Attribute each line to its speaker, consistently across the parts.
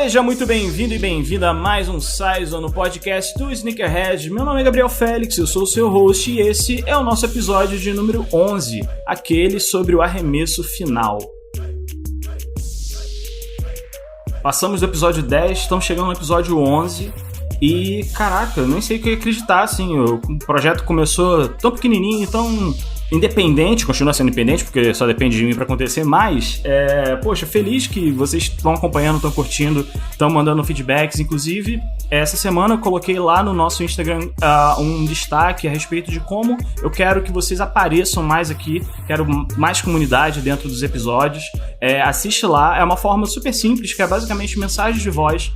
Speaker 1: Seja muito bem-vindo e bem-vinda a mais um Saison no podcast do Sneakerhead. Meu nome é Gabriel Félix, eu sou o seu host e esse é o nosso episódio de número 11, aquele sobre o arremesso final. Passamos do episódio 10, estamos chegando no episódio 11 e, caraca, eu nem sei o que acreditar, assim, o projeto começou tão pequenininho, tão independente, continua sendo independente, porque só depende de mim pra acontecer, mas, poxa, feliz que vocês estão acompanhando, estão curtindo, estão mandando feedbacks. Inclusive, essa semana eu coloquei lá no nosso Instagram um destaque a respeito de como eu quero que vocês apareçam mais aqui, quero mais comunidade dentro dos episódios. Assiste lá, é uma forma super simples, que é basicamente mensagens de voz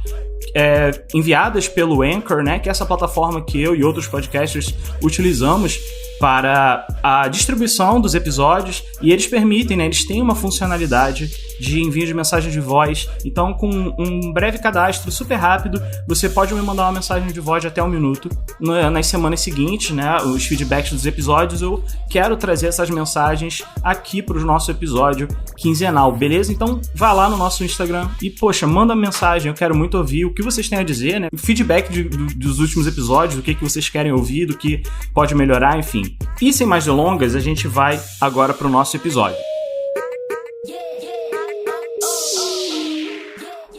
Speaker 1: enviadas pelo Anchor, né, que é essa plataforma que eu e outros podcasters utilizamos para a distribuição dos episódios, e eles permitem, né, eles têm uma funcionalidade de envio de mensagem de voz. Então, com um breve cadastro super rápido, você pode me mandar uma mensagem de voz de até 1 minuto. Nas semanas seguintes, né, os feedbacks dos episódios, eu quero trazer essas mensagens aqui para o nosso episódio quinzenal, beleza? Então, vá lá no nosso Instagram e, poxa, manda mensagem, eu quero muito ouvir o que vocês têm a dizer, né? O feedback dos últimos episódios, do que vocês querem ouvir, do que pode melhorar, enfim. E sem mais delongas, a gente vai agora para o nosso episódio.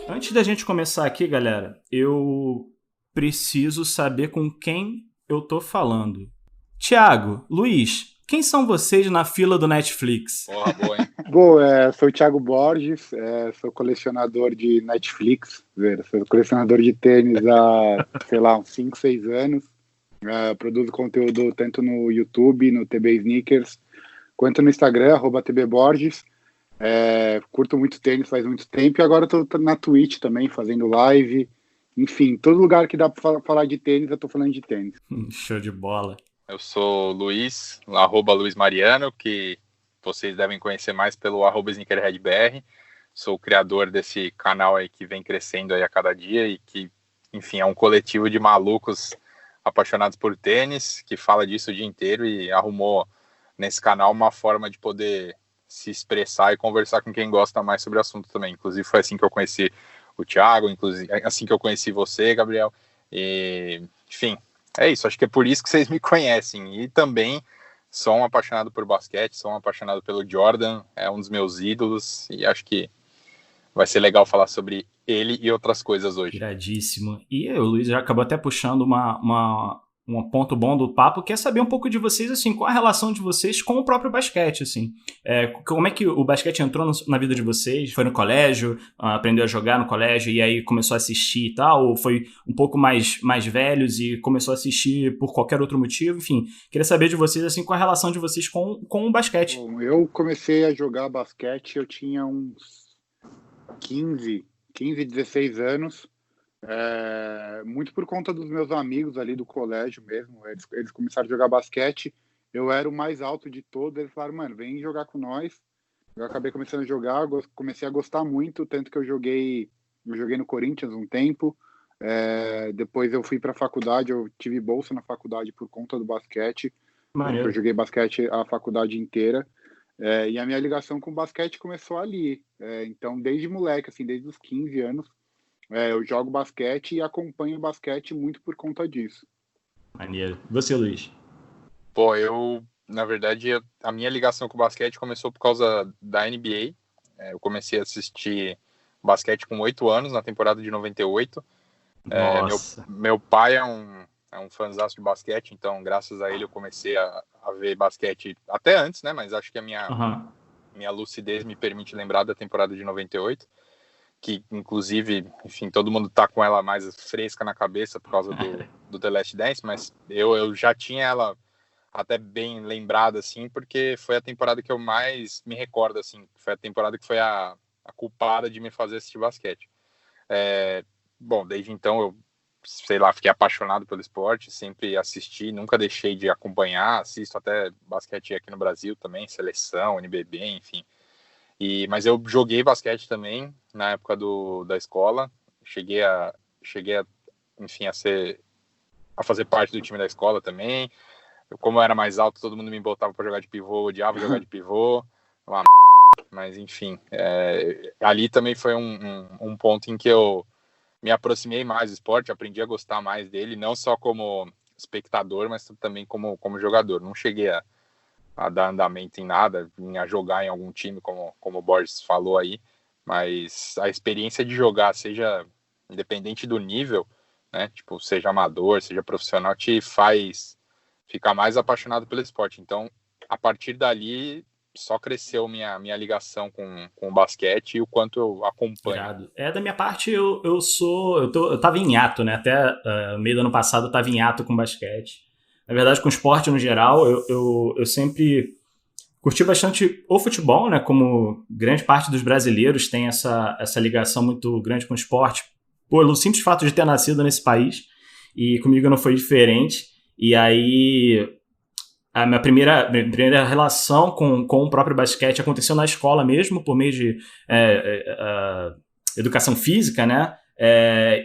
Speaker 1: Antes da gente começar aqui, galera, eu preciso saber com quem eu tô falando. Tiago, Luiz, quem são vocês na fila do Netflix?
Speaker 2: Porra, boa, hein?
Speaker 3: Bom, sou o Thiago Borges, sou colecionador de Netflix, sou colecionador de tênis há, sei lá, uns 5, 6 anos. Produzo conteúdo tanto no YouTube, no TB Sneakers, quanto no Instagram, @tbborges. Curto muito tênis faz muito tempo e agora estou na Twitch também, fazendo live. Enfim, todo lugar que dá para falar de tênis, eu estou falando de tênis.
Speaker 1: Show de bola.
Speaker 2: Eu sou o Luiz, @Luiz Mariano, que vocês devem conhecer mais pelo @SneakerheadBR. Sou o criador desse canal aí que vem crescendo aí a cada dia e que, enfim, é um coletivo de malucos apaixonados por tênis, que fala disso o dia inteiro e arrumou nesse canal uma forma de poder se expressar e conversar com quem gosta mais sobre o assunto também. Inclusive foi assim que eu conheci o Thiago, inclusive assim que eu conheci você, Gabriel. E, enfim, é isso. Acho que é por isso que vocês me conhecem. E também sou um apaixonado por basquete, sou um apaixonado pelo Jordan, é um dos meus ídolos e acho que vai ser legal falar sobre ele e outras coisas hoje.
Speaker 1: Iradíssimo. E o Luiz já acabou até puxando um ponto bom do papo, que é saber um pouco de vocês, assim, qual a relação de vocês com o próprio basquete, assim. Como é que o basquete entrou na vida de vocês? Foi no colégio, aprendeu a jogar no colégio e aí começou a assistir e tal? Ou foi um pouco mais velhos e começou a assistir por qualquer outro motivo? Enfim, queria saber de vocês, assim, qual a relação de vocês com o basquete.
Speaker 3: Bom, eu comecei a jogar basquete, eu tinha uns 15, 16 anos, muito por conta dos meus amigos ali do colégio mesmo. Eles começaram a jogar basquete, eu era o mais alto de todos, eles falaram, mano, vem jogar com nós. Eu acabei começando a jogar, comecei a gostar muito, tanto que eu joguei no Corinthians um tempo, depois eu fui para a faculdade, eu tive bolsa na faculdade por conta do basquete.
Speaker 1: Maneiro.
Speaker 3: Eu joguei basquete a faculdade inteira. E a minha ligação com o basquete começou ali. Então, desde moleque, assim, desde os 15 anos, eu jogo basquete e acompanho o basquete muito por conta disso.
Speaker 1: Maneiro. Você, Luiz?
Speaker 2: Pô, na verdade, a minha ligação com o basquete começou por causa da NBA. Eu comecei a assistir basquete com 8 anos, na temporada de 98.
Speaker 1: Nossa.
Speaker 2: Meu pai é um fãzaço de basquete, então graças a ele eu comecei a ver basquete até antes, né? Mas acho que a minha lucidez me permite lembrar da temporada de 98, que inclusive, enfim, todo mundo tá com ela mais fresca na cabeça por causa do The Last Dance, mas eu já tinha ela até bem lembrada, assim, porque foi a temporada que eu mais me recordo, assim, foi a temporada que foi a culpada de me fazer assistir basquete. Bom, desde então eu, sei lá, fiquei apaixonado pelo esporte, sempre assisti, nunca deixei de acompanhar, assisto até basquete aqui no Brasil também, seleção, NBB, enfim. Mas eu joguei basquete também na época da escola, cheguei a enfim, a fazer parte do time da escola também. Como eu era mais alto, todo mundo me botava para jogar de pivô, eu odiava jogar de pivô, mas enfim, ali também foi um ponto em que eu me aproximei mais do esporte, aprendi a gostar mais dele, não só como espectador, mas também como jogador. Não cheguei a dar andamento em nada, a jogar em algum time, como o Borges falou aí, mas a experiência de jogar, seja independente do nível, né, tipo, seja amador, seja profissional, te faz ficar mais apaixonado pelo esporte. Então, a partir dali, só cresceu minha ligação com o basquete e o quanto eu acompanho.
Speaker 1: Irado. Da minha parte, eu tava em hiato, né? Até meio do ano passado eu tava em hiato com basquete. Na verdade, com esporte no geral, eu sempre curti bastante o futebol, né? Como grande parte dos brasileiros tem essa ligação muito grande com o esporte, pelo simples fato de ter nascido nesse país. E comigo não foi diferente. E aí, a minha primeira relação com o próprio basquete aconteceu na escola mesmo, por meio de educação física, né?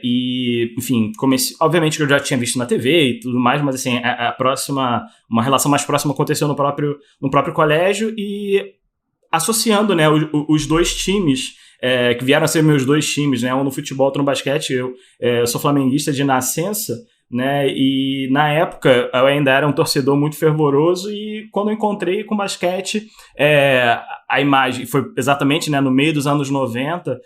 Speaker 1: E, enfim, obviamente que eu já tinha visto na TV e tudo mais, mas assim, uma relação mais próxima aconteceu no próprio colégio, e associando, né, os dois times, que vieram a ser meus dois times, né? Um no futebol, outro no basquete. Eu sou flamenguista de nascença, né? E na época eu ainda era um torcedor muito fervoroso, e quando eu encontrei com basquete, a imagem foi exatamente, né, no meio dos anos 90,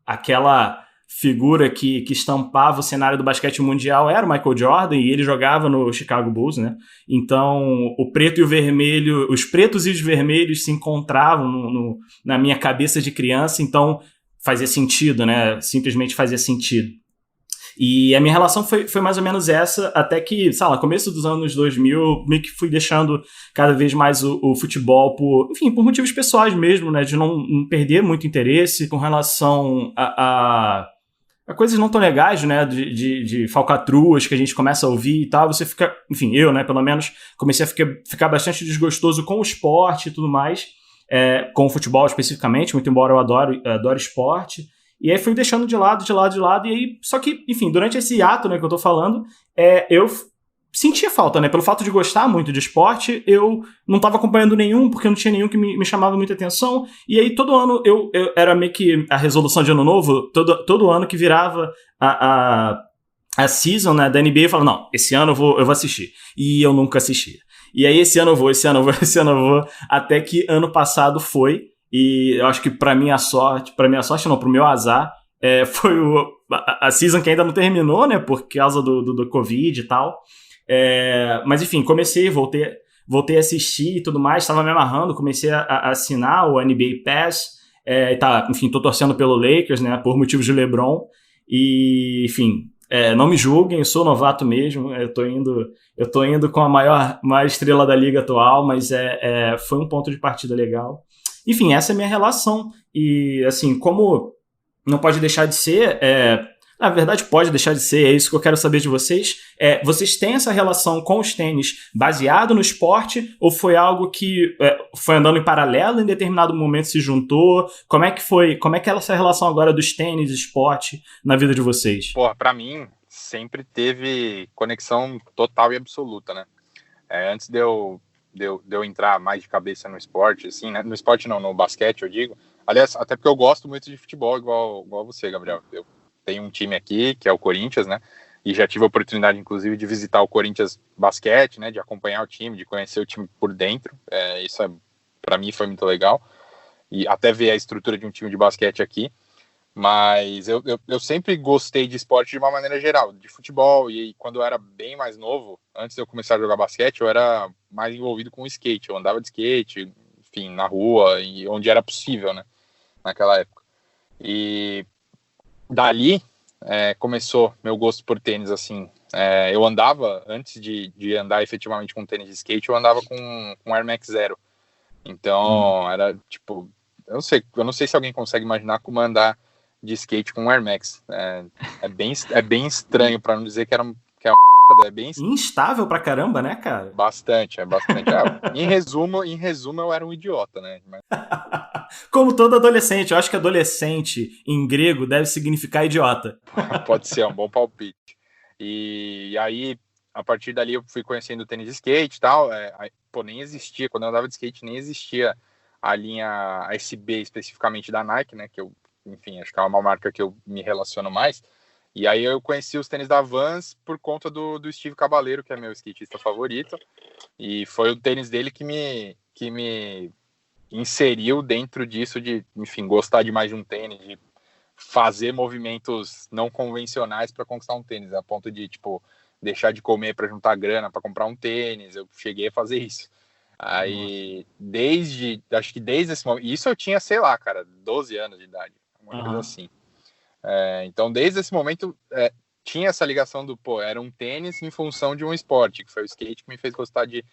Speaker 1: aquela figura que estampava o cenário do basquete mundial era o Michael Jordan, e ele jogava no Chicago Bulls, né? Então o preto e o vermelho, os pretos e os vermelhos se encontravam na minha cabeça de criança, então fazia sentido, né? Simplesmente fazia sentido. E a minha relação foi mais ou menos essa, até que, sei lá, começo dos anos 2000, meio que fui deixando cada vez mais o futebol por motivos pessoais mesmo, né? De não perder muito interesse com relação a coisas não tão legais, né? De falcatruas que a gente começa a ouvir e tal. Você fica, enfim, eu, né, pelo menos, comecei a ficar bastante desgostoso com o esporte e tudo mais, com o futebol especificamente, muito embora eu adore esporte. E aí fui deixando de lado, e aí, só que, enfim, durante esse ato, né, que eu tô falando, eu sentia falta, né, pelo fato de gostar muito de esporte, eu não tava acompanhando nenhum, porque não tinha nenhum que me chamava muita atenção, e aí todo ano eu era meio que a resolução de ano novo, todo ano que virava a season, né, da NBA, eu falava, não, esse ano eu vou assistir, e eu nunca assistia. E aí esse ano eu vou, até que ano passado foi. E eu acho que pro meu azar, foi a season que ainda não terminou, né, por causa do Covid e tal. Mas enfim, voltei a assistir e tudo mais, estava me amarrando, comecei a assinar o NBA Pass, enfim, tô torcendo pelo Lakers, né, por motivos de LeBron, e enfim, não me julguem, eu sou novato mesmo, eu tô indo com a maior estrela da liga atual, mas foi um ponto de partida legal. Enfim, essa é a minha relação. E, assim, como não pode deixar de ser, na verdade pode deixar de ser, é isso que eu quero saber de vocês. Vocês têm essa relação com os tênis baseado no esporte, ou foi algo que foi andando em paralelo, em determinado momento se juntou? Como é que foi? Como é que é essa relação agora dos tênis e esporte na vida de vocês?
Speaker 2: Porra, pra mim, sempre teve conexão total e absoluta, né? Antes de eu entrar mais de cabeça no esporte, assim, né? No esporte não, no basquete, eu digo. Aliás, até porque eu gosto muito de futebol, igual você, Gabriel. Eu tenho um time aqui, que é o Corinthians, né? E já tive a oportunidade, inclusive, de visitar o Corinthians Basquete, né? De acompanhar o time, de conhecer o time por dentro. Isso, para mim, foi muito legal. E até ver a estrutura de um time de basquete aqui. Mas eu sempre gostei de esporte de uma maneira geral, de futebol, e quando eu era bem mais novo, antes de eu começar a jogar basquete, eu era mais envolvido com skate, eu andava de skate, enfim, na rua, e onde era possível, né, naquela época. E dali começou meu gosto por tênis, assim, eu andava, antes de andar efetivamente com tênis de skate, eu andava com Air Max Zero, então era tipo, eu não sei se alguém consegue imaginar como andar de skate com Air Max. É bem estranho, para não dizer que é bem
Speaker 1: instável pra caramba, né, cara?
Speaker 2: Bastante. Em resumo, eu era um idiota, né?
Speaker 1: Como todo adolescente. Eu acho que adolescente em grego deve significar idiota.
Speaker 2: Pode ser, um bom palpite. E aí, a partir dali, eu fui conhecendo o tênis de skate e tal. Nem existia, quando eu andava de skate, nem existia a linha SB especificamente da Nike, né? Que eu enfim, acho que é uma marca que eu me relaciono mais. E aí eu conheci os tênis da Vans por conta do Steve Caballero, que é meu skatista favorito. E foi o tênis dele que me inseriu dentro disso de, enfim, gostar de mais de um tênis, de fazer movimentos não convencionais para conquistar um tênis, a ponto de, tipo, deixar de comer para juntar grana para comprar um tênis. Eu cheguei a fazer isso. Aí, acho que desde esse momento, isso eu tinha, sei lá, cara, 12 anos de idade, uma coisa assim. Então, desde esse momento, tinha essa ligação do, era um tênis em função de um esporte, que foi o skate que me fez gostar de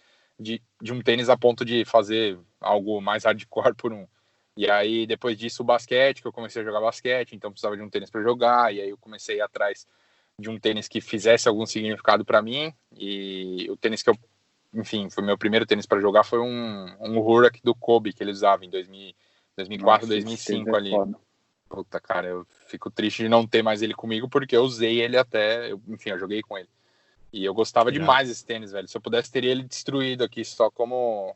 Speaker 2: um tênis a ponto de fazer algo mais hardcore por um. E aí, depois disso, o basquete, que eu comecei a jogar basquete, então precisava de um tênis para jogar, e aí eu comecei a ir atrás de um tênis que fizesse algum significado para mim, e o tênis que eu, enfim, foi meu primeiro tênis para jogar foi um Hurak do Kobe, que ele usava em 2004, 2005 ali. Puta, cara, eu fico triste de não ter mais ele comigo, porque eu usei ele enfim, eu joguei com ele. E eu gostava demais desse tênis, velho. Se eu pudesse, teria ele destruído aqui só como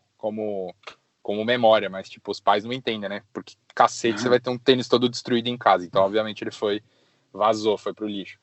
Speaker 2: memória, mas, tipo, os pais não entendem, né? Porque, cacete, você vai ter um tênis todo destruído em casa. Então, obviamente, ele vazou, foi pro lixo.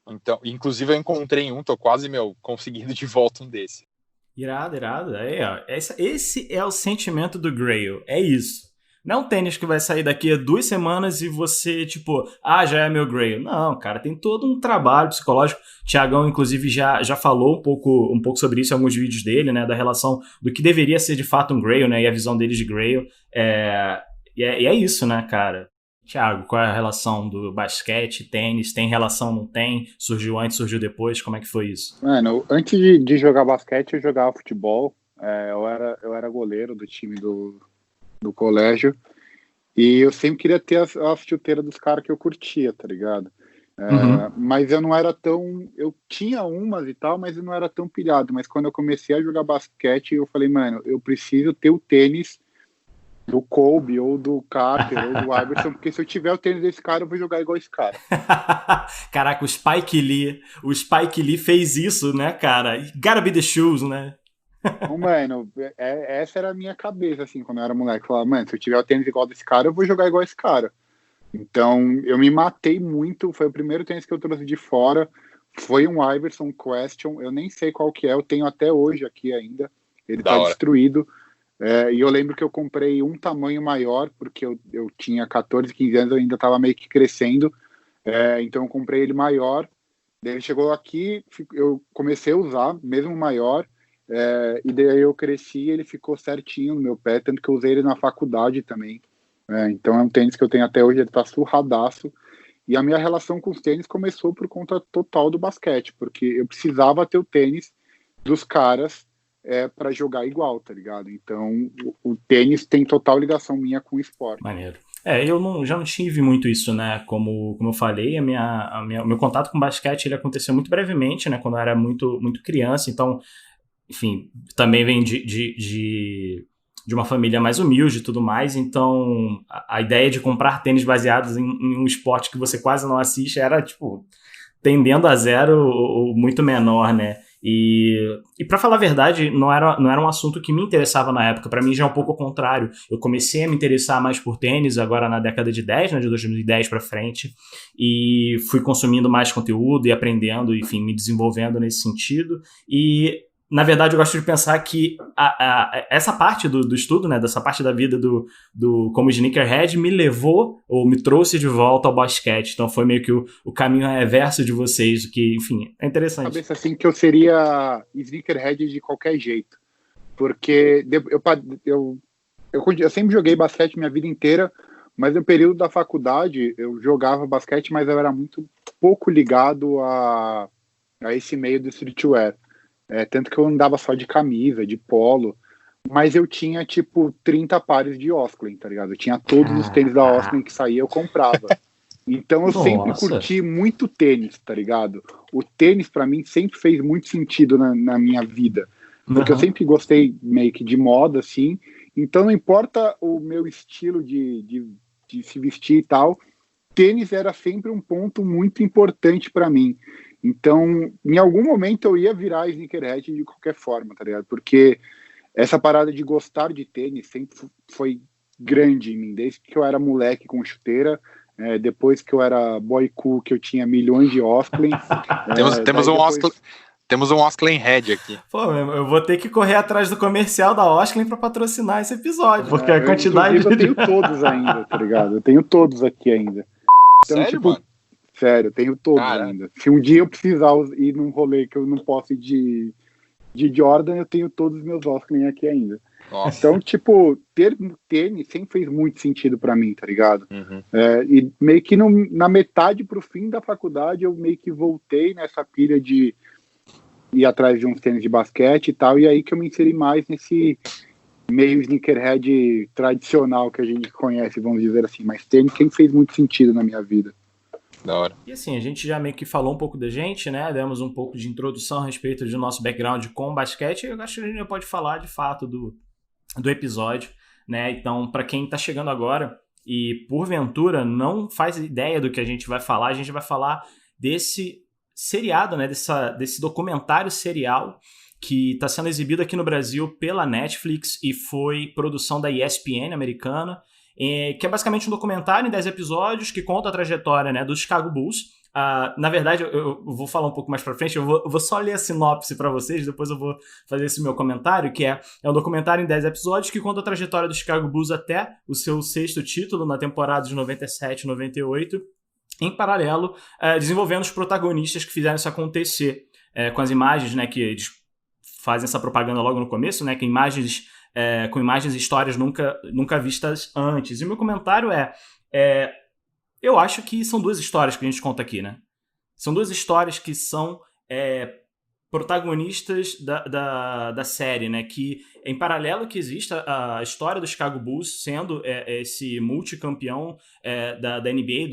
Speaker 2: Então, inclusive, eu encontrei tô quase, conseguindo de volta um desse.
Speaker 1: Irado. Aí, ó, esse é o sentimento do Grail, é isso. Não é um tênis que vai sair daqui a 2 semanas e você, tipo, já é meu Grail. Não, cara, tem todo um trabalho psicológico. O Thiagão, inclusive, já falou um pouco sobre isso em alguns vídeos dele, né? Da relação do que deveria ser de fato um Grail, né? E a visão dele de Grail. E é isso, né, cara? Thiago, qual é a relação do basquete, tênis? Tem relação, não tem? Surgiu antes, surgiu depois? Como é que foi isso?
Speaker 3: Mano, antes de jogar basquete, eu jogava futebol. Eu era goleiro do time do colégio, e eu sempre queria ter as chuteiras dos caras que eu curtia, tá ligado? Mas eu não era tão... Eu tinha umas e tal, mas eu não era tão pilhado. Mas quando eu comecei a jogar basquete, eu falei, mano, eu preciso ter o tênis do Kobe, ou do Carter, ou do Iverson, porque se eu tiver o tênis desse cara, eu vou jogar igual esse cara.
Speaker 1: Caraca, o Spike Lee fez isso, né, cara? Gotta be the shoes, né?
Speaker 3: Mano, essa era a minha cabeça, assim, quando eu era moleque. Eu falava, mano, se eu tiver o tênis igual desse cara, eu vou jogar igual esse cara. Então, eu me matei muito. Foi o primeiro tênis que eu trouxe de fora. Foi um Iverson Question. Eu nem sei qual que é. Eu tenho até hoje aqui ainda. Ele tá destruído. E eu lembro que eu comprei um tamanho maior, porque eu tinha 14, 15 anos, eu ainda tava meio que crescendo. Então, eu comprei ele maior. Daí ele chegou aqui, eu comecei a usar, mesmo maior. E daí eu cresci e ele ficou certinho no meu pé, tanto que eu usei ele na faculdade também. Então é um tênis que eu tenho até hoje, ele tá surradaço. E a minha relação com os tênis começou por conta total do basquete, porque eu precisava ter o tênis dos caras para jogar igual, tá ligado? Então o tênis tem total ligação minha com o esporte.
Speaker 1: Maneiro. Eu já não tive muito isso, né? Como eu falei, o meu contato com basquete ele aconteceu muito brevemente, né? Quando eu era muito, muito criança, então... Enfim, também vem de uma família mais humilde e tudo mais, então a ideia de comprar tênis baseados em um esporte que você quase não assiste era, tipo, tendendo a zero ou muito menor, né? E pra falar a verdade, não era um assunto que me interessava na época. Pra mim já é um pouco ao contrário. Eu comecei a me interessar mais por tênis agora na década de 10, né, de 2010 pra frente, e fui consumindo mais conteúdo e aprendendo, enfim, me desenvolvendo nesse sentido. E na verdade, eu gosto de pensar que essa parte do estudo, né, dessa parte da vida do como sneakerhead me levou ou me trouxe de volta ao basquete. Então foi meio que o caminho reverso de vocês, o que, enfim, é interessante.
Speaker 3: Cabeça assim que eu seria sneakerhead de qualquer jeito, porque eu sempre joguei basquete minha vida inteira, mas no período da faculdade eu jogava basquete, mas eu era muito pouco ligado a esse meio do streetwear. Tanto que eu andava só de camisa, de polo, mas eu tinha, tipo, 30 pares de Osklen, tá ligado? Eu tinha todos os tênis da Osklen que saía, eu comprava. Então eu sempre curti muito tênis, tá ligado? O tênis, pra mim, sempre fez muito sentido na minha vida. Porque eu sempre gostei meio que de moda, assim. Então não importa o meu estilo de se vestir e tal, tênis era sempre um ponto muito importante pra mim. Então, em algum momento eu ia virar sneakerhead de qualquer forma, tá ligado? Porque essa parada de gostar de tênis sempre foi grande em mim, desde que eu era moleque com chuteira, depois que eu era boy cool, que eu tinha milhões de Osklen.
Speaker 2: Temos um Osklen Head aqui.
Speaker 1: Pô, eu vou ter que correr atrás do comercial da Osklen pra patrocinar esse episódio, porque a quantidade...
Speaker 3: Eu tenho todos ainda, tá ligado? Eu tenho todos aqui ainda. Então,
Speaker 2: sério,
Speaker 3: tipo,
Speaker 2: mano?
Speaker 3: Sério, eu tenho todos ainda. Se um dia eu precisar ir num rolê que eu não posso ir de Jordan, eu tenho todos os meus Osklen aqui ainda.
Speaker 2: Nossa.
Speaker 3: Então, tipo, ter tênis sempre fez muito sentido pra mim, tá ligado?
Speaker 2: Uhum.
Speaker 3: E meio que na metade pro fim da faculdade, eu meio que voltei nessa pilha de ir atrás de uns tênis de basquete e tal, e aí que eu me inseri mais nesse meio sneakerhead tradicional que a gente conhece, vamos dizer assim. Mas tênis sempre fez muito sentido na minha vida.
Speaker 2: Da hora.
Speaker 1: E assim, a gente já meio que falou um pouco da gente, né? Demos um pouco de introdução a respeito do nosso background com basquete. Eu acho que a gente já pode falar de fato do episódio, né? Então, para quem tá chegando agora e porventura não faz ideia do que a gente vai falar desse seriado, né? Desse documentário serial que está sendo exibido aqui no Brasil pela Netflix e foi produção da ESPN americana, que é basicamente um documentário em 10 episódios que conta a trajetória, né, do Chicago Bulls. Na verdade, eu vou falar um pouco mais pra frente, eu vou só ler a sinopse para vocês, depois eu vou fazer esse meu comentário, que é um documentário em 10 episódios que conta a trajetória do Chicago Bulls até o seu 6º título na temporada de 97, 98, em paralelo, desenvolvendo os protagonistas que fizeram isso acontecer, com as imagens, né, que eles fazem essa propaganda logo no começo, né, com imagens e histórias nunca vistas antes. E o meu comentário eu acho que são duas histórias que a gente conta aqui, né? São duas histórias que são protagonistas da série, né? Que em paralelo que existe a história do Chicago Bulls sendo esse multicampeão da NBA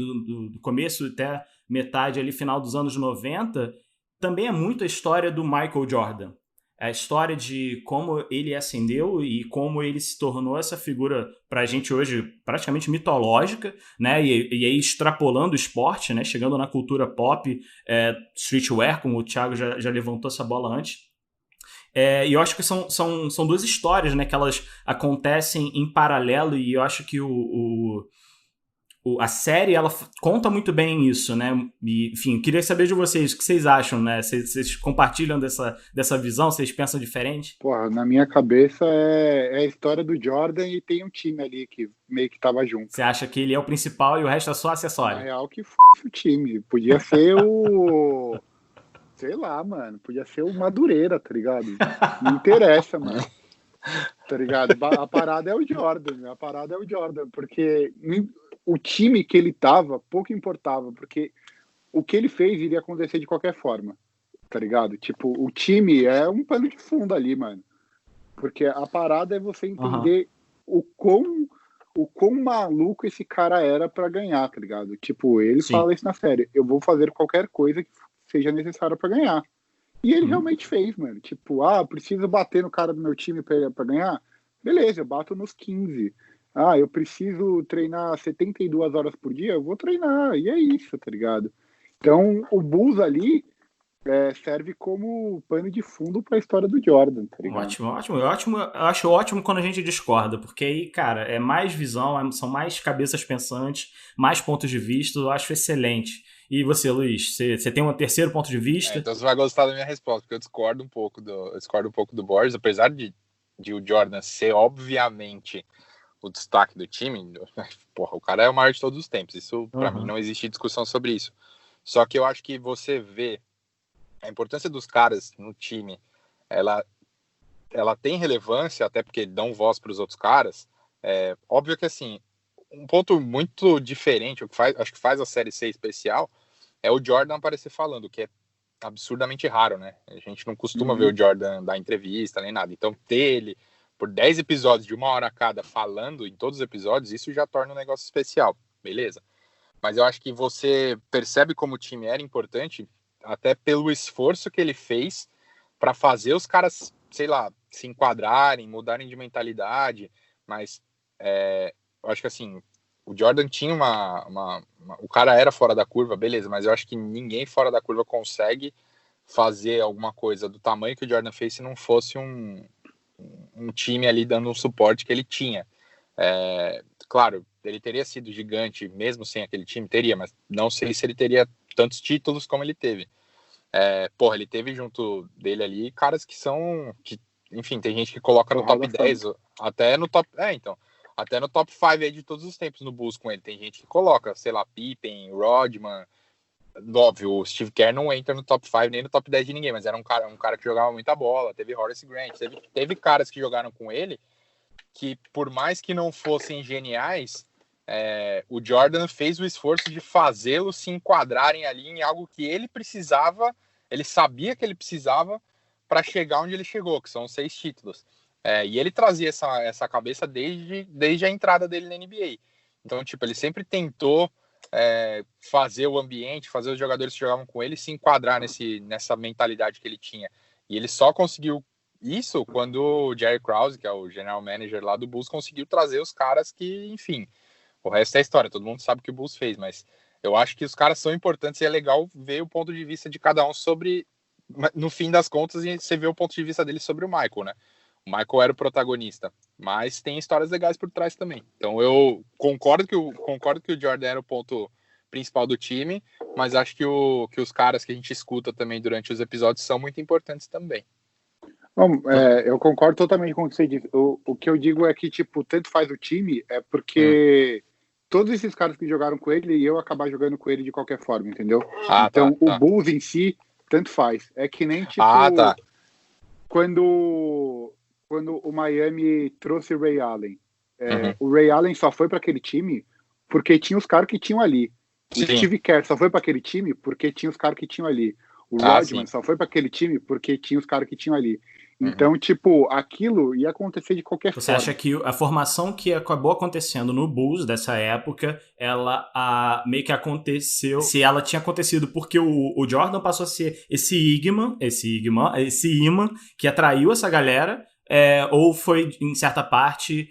Speaker 1: do começo até metade ali, final dos anos 90, também é muito a história do Michael Jordan. A história de como ele ascendeu e como ele se tornou essa figura pra gente hoje praticamente mitológica, né? E aí extrapolando o esporte, né? Chegando na cultura pop, streetwear, como o Thiago já levantou essa bola antes. E eu acho que são duas histórias, né? Que elas acontecem em paralelo, e eu acho que a série, ela conta muito bem isso, né? E, enfim, queria saber de vocês, o que vocês acham, né? Vocês compartilham dessa visão? Vocês pensam diferente?
Speaker 3: Porra, na minha cabeça é a história do Jordan e tem um time ali que meio que tava junto.
Speaker 1: Você acha que ele é o principal e o resto é só acessório?
Speaker 3: Na real, que o time. Podia ser o... sei lá, mano. Podia ser o Madureira, tá ligado? Não interessa, mano. Tá ligado? A parada é o Jordan. A parada é o Jordan, porque... o time que ele tava, pouco importava, porque o que ele fez iria acontecer de qualquer forma, tá ligado? Tipo, o time é um pano de fundo ali, mano. Porque a parada é você entender o quão maluco esse cara era pra ganhar, tá ligado? Tipo, ele fala isso na série, eu vou fazer qualquer coisa que seja necessária pra ganhar. E ele realmente fez, mano. Tipo, preciso bater no cara do meu time pra ganhar? Beleza, eu bato nos 15. Eu preciso treinar 72 horas por dia? Eu vou treinar, e é isso, tá ligado? Então, o Bulls ali serve como pano de fundo pra história do Jordan, tá ligado?
Speaker 1: Ótimo. Eu acho ótimo quando a gente discorda, porque aí, cara, é mais visão, são mais cabeças pensantes, mais pontos de vista, eu acho excelente. E você, Luiz, você tem um terceiro ponto de vista?
Speaker 2: Então você vai gostar da minha resposta, porque eu discordo um pouco do Boris, apesar de o Jordan ser, obviamente, o destaque do time, porra, o cara é o maior de todos os tempos, isso pra mim não existe discussão sobre isso. Só que eu acho que você vê a importância dos caras no time, ela tem relevância, até porque dão voz para os outros caras. Óbvio que, assim, um ponto muito diferente, acho que faz a série ser especial, é o Jordan aparecer falando, que é absurdamente raro, né? A gente não costuma ver o Jordan dar entrevista nem nada. Então, ter ele por 10 episódios de 1 hora cada falando em todos os episódios, isso já torna um negócio especial, beleza? Mas eu acho que você percebe como o time era importante até pelo esforço que ele fez para fazer os caras, sei lá, se enquadrarem, mudarem de mentalidade, mas eu acho que assim, o Jordan tinha o cara era fora da curva, beleza, mas eu acho que ninguém fora da curva consegue fazer alguma coisa do tamanho que o Jordan fez se não fosse um time ali dando um suporte que ele tinha. Claro, ele teria sido gigante mesmo sem aquele time, teria, mas não sei se ele teria tantos títulos como ele teve. Ele teve junto dele ali caras que são... enfim, tem gente que coloca no top 10, até no top... até no top 5 aí de todos os tempos no Bulls com ele. Tem gente que coloca, sei lá, Pippen, Rodman... Óbvio, o Steve Kerr não entra no top 5 nem no top 10 de ninguém, mas era um cara que jogava muita bola. Teve Horace Grant, teve caras que jogaram com ele que, por mais que não fossem geniais, o Jordan fez o esforço de fazê-los se enquadrarem ali em algo que ele precisava, ele sabia que ele precisava para chegar onde ele chegou, que são 6 títulos. E ele trazia essa cabeça desde a entrada dele na NBA. Então, tipo, ele sempre tentou fazer o ambiente, fazer os jogadores que jogavam com ele se enquadrar nessa mentalidade que ele tinha. E ele só conseguiu isso quando o Jerry Krause, que é o general manager lá do Bulls, conseguiu trazer os caras que, enfim, o resto é história, todo mundo sabe o que o Bulls fez, mas eu acho que os caras são importantes e é legal ver o ponto de vista de cada um sobre, no fim das contas, você vê o ponto de vista dele sobre o Michael, né? O Michael era o protagonista, mas tem histórias legais por trás também. Então eu concordo que o Jordan era o ponto principal do time, mas acho que os caras que a gente escuta também durante os episódios são muito importantes também.
Speaker 3: Bom, eu concordo totalmente com o que você disse. O que eu digo é que, tipo, tanto faz o time, porque todos esses caras que jogaram com ele e eu acabar jogando com ele de qualquer forma, entendeu? Então, o Bulls em si, tanto faz. É que nem, tipo, quando o Miami trouxe o Ray Allen. O Ray Allen só foi para aquele time porque tinha os caras que tinham ali. O Steve Kerr só foi para aquele time porque tinha os caras que tinham ali. O Rodman só foi para aquele time porque tinha os caras que tinham ali. Então, tipo, aquilo ia acontecer de qualquer forma.
Speaker 1: Você acha que a formação que acabou acontecendo no Bulls dessa época, ela meio que aconteceu, se ela tinha acontecido porque o Jordan passou a ser esse imã que atraiu essa galera, ou foi, em certa parte,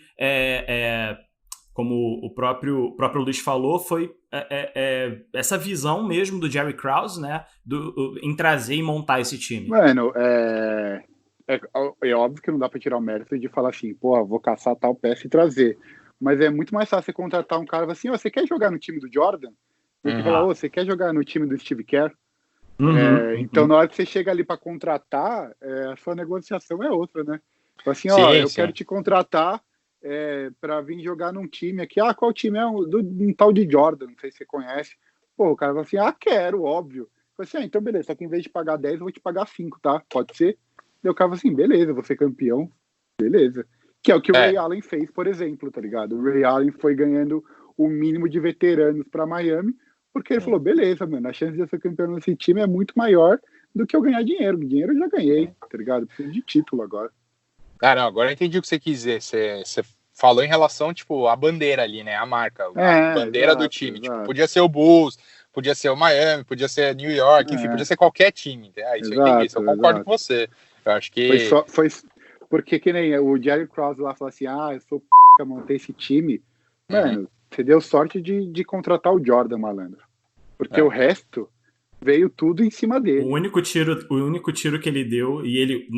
Speaker 1: como o próprio Luiz falou, foi essa visão mesmo do Jerry Krause, né, em trazer e montar esse time?
Speaker 3: Mano, é óbvio que não dá pra tirar o mérito de falar assim, porra, vou caçar tal peça e trazer. Mas é muito mais fácil você contratar um cara assim, você quer jogar no time do Jordan? Do que falar, você quer jogar no time do Steve Kerr? Então, na hora que você chega ali pra contratar, a sua negociação é outra, né? Assim, eu quero te contratar pra vir jogar num time aqui. Qual time é? Um tal de Jordan, não sei se você conhece. Pô, o cara fala assim, quero, óbvio. Eu falei assim, então beleza, só que em vez de pagar 10, eu vou te pagar 5, tá? Pode ser? Eu ficava assim, beleza, vou ser campeão, beleza. Que é o que o Ray Allen fez, por exemplo, tá ligado? O Ray Allen foi ganhando o mínimo de veteranos pra Miami, porque ele falou, beleza, mano, a chance de eu ser campeão nesse time é muito maior do que eu ganhar dinheiro. Dinheiro eu já ganhei, tá ligado? Preciso de título agora.
Speaker 2: Não, agora eu entendi o que você quis dizer. Você falou em relação, tipo, à bandeira ali, né? A marca, a bandeira do time. Tipo, podia ser o Bulls, podia ser o Miami, podia ser New York, enfim, podia ser qualquer time. Isso eu entendi, isso eu concordo com você. Eu acho que...
Speaker 3: Foi porque que nem o Jerry Krause lá falou assim, eu sou p***, montei esse time. Mano, você deu sorte de contratar o Jordan, malandro. Porque o resto veio tudo em cima dele.
Speaker 1: O único tiro que ele deu, e ele,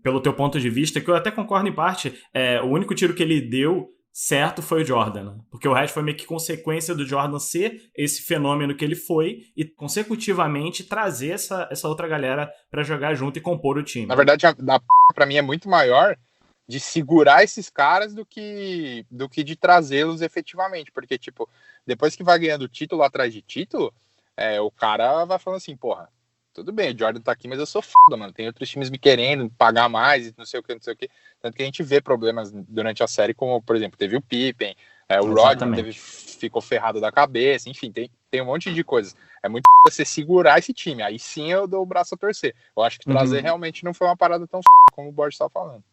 Speaker 1: pelo teu ponto de vista, que eu até concordo em parte, o único tiro que ele deu certo foi o Jordan, né? Porque o resto foi meio que consequência do Jordan ser esse fenômeno que ele foi e consecutivamente trazer essa outra galera pra jogar junto e compor o time.
Speaker 2: Na verdade, pra mim é muito maior de segurar esses caras do que de trazê-los efetivamente, porque, tipo, depois que vai ganhando título atrás de título, o cara vai falando assim, porra, tudo bem, o Jordan tá aqui, mas eu sou foda, mano. Tem outros times me querendo pagar mais e não sei o que. Tanto que a gente vê problemas durante a série, como, por exemplo, teve o Pippen, o Rodman ficou ferrado da cabeça, enfim, tem um monte de coisas. É muito você segurar esse time. Aí sim eu dou o braço a torcer. Eu acho que trazer realmente não foi uma parada tão como o Borges tá falando.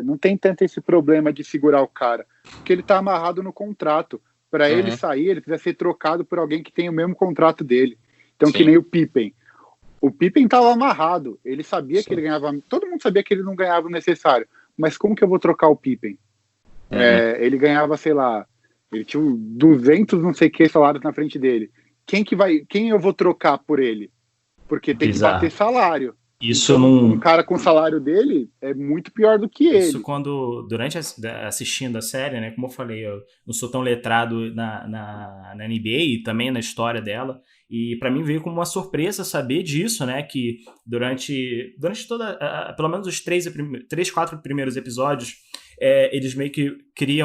Speaker 3: Não tem tanto esse problema de segurar o cara, porque ele tá amarrado no contrato. Para ele sair, ele precisa ser trocado por alguém que tem o mesmo contrato dele. Então, que nem o Pippen. O Pippen estava amarrado, ele sabia que ele ganhava, todo mundo sabia que ele não ganhava o necessário, mas como que eu vou trocar o Pippen? Ele ganhava, sei lá, ele tinha 200 não sei que salários na frente dele. Quem eu vou trocar por ele? Porque tem que bater salário.
Speaker 1: Isso
Speaker 3: então,
Speaker 1: não...
Speaker 3: um cara com o salário dele é muito pior do que ele.
Speaker 1: Isso quando, durante assistindo a série, né, como eu falei, eu não sou tão letrado na NBA e também na história dela, e para mim veio como uma surpresa saber disso, né, que durante toda, pelo menos os 4 primeiros episódios, eles meio que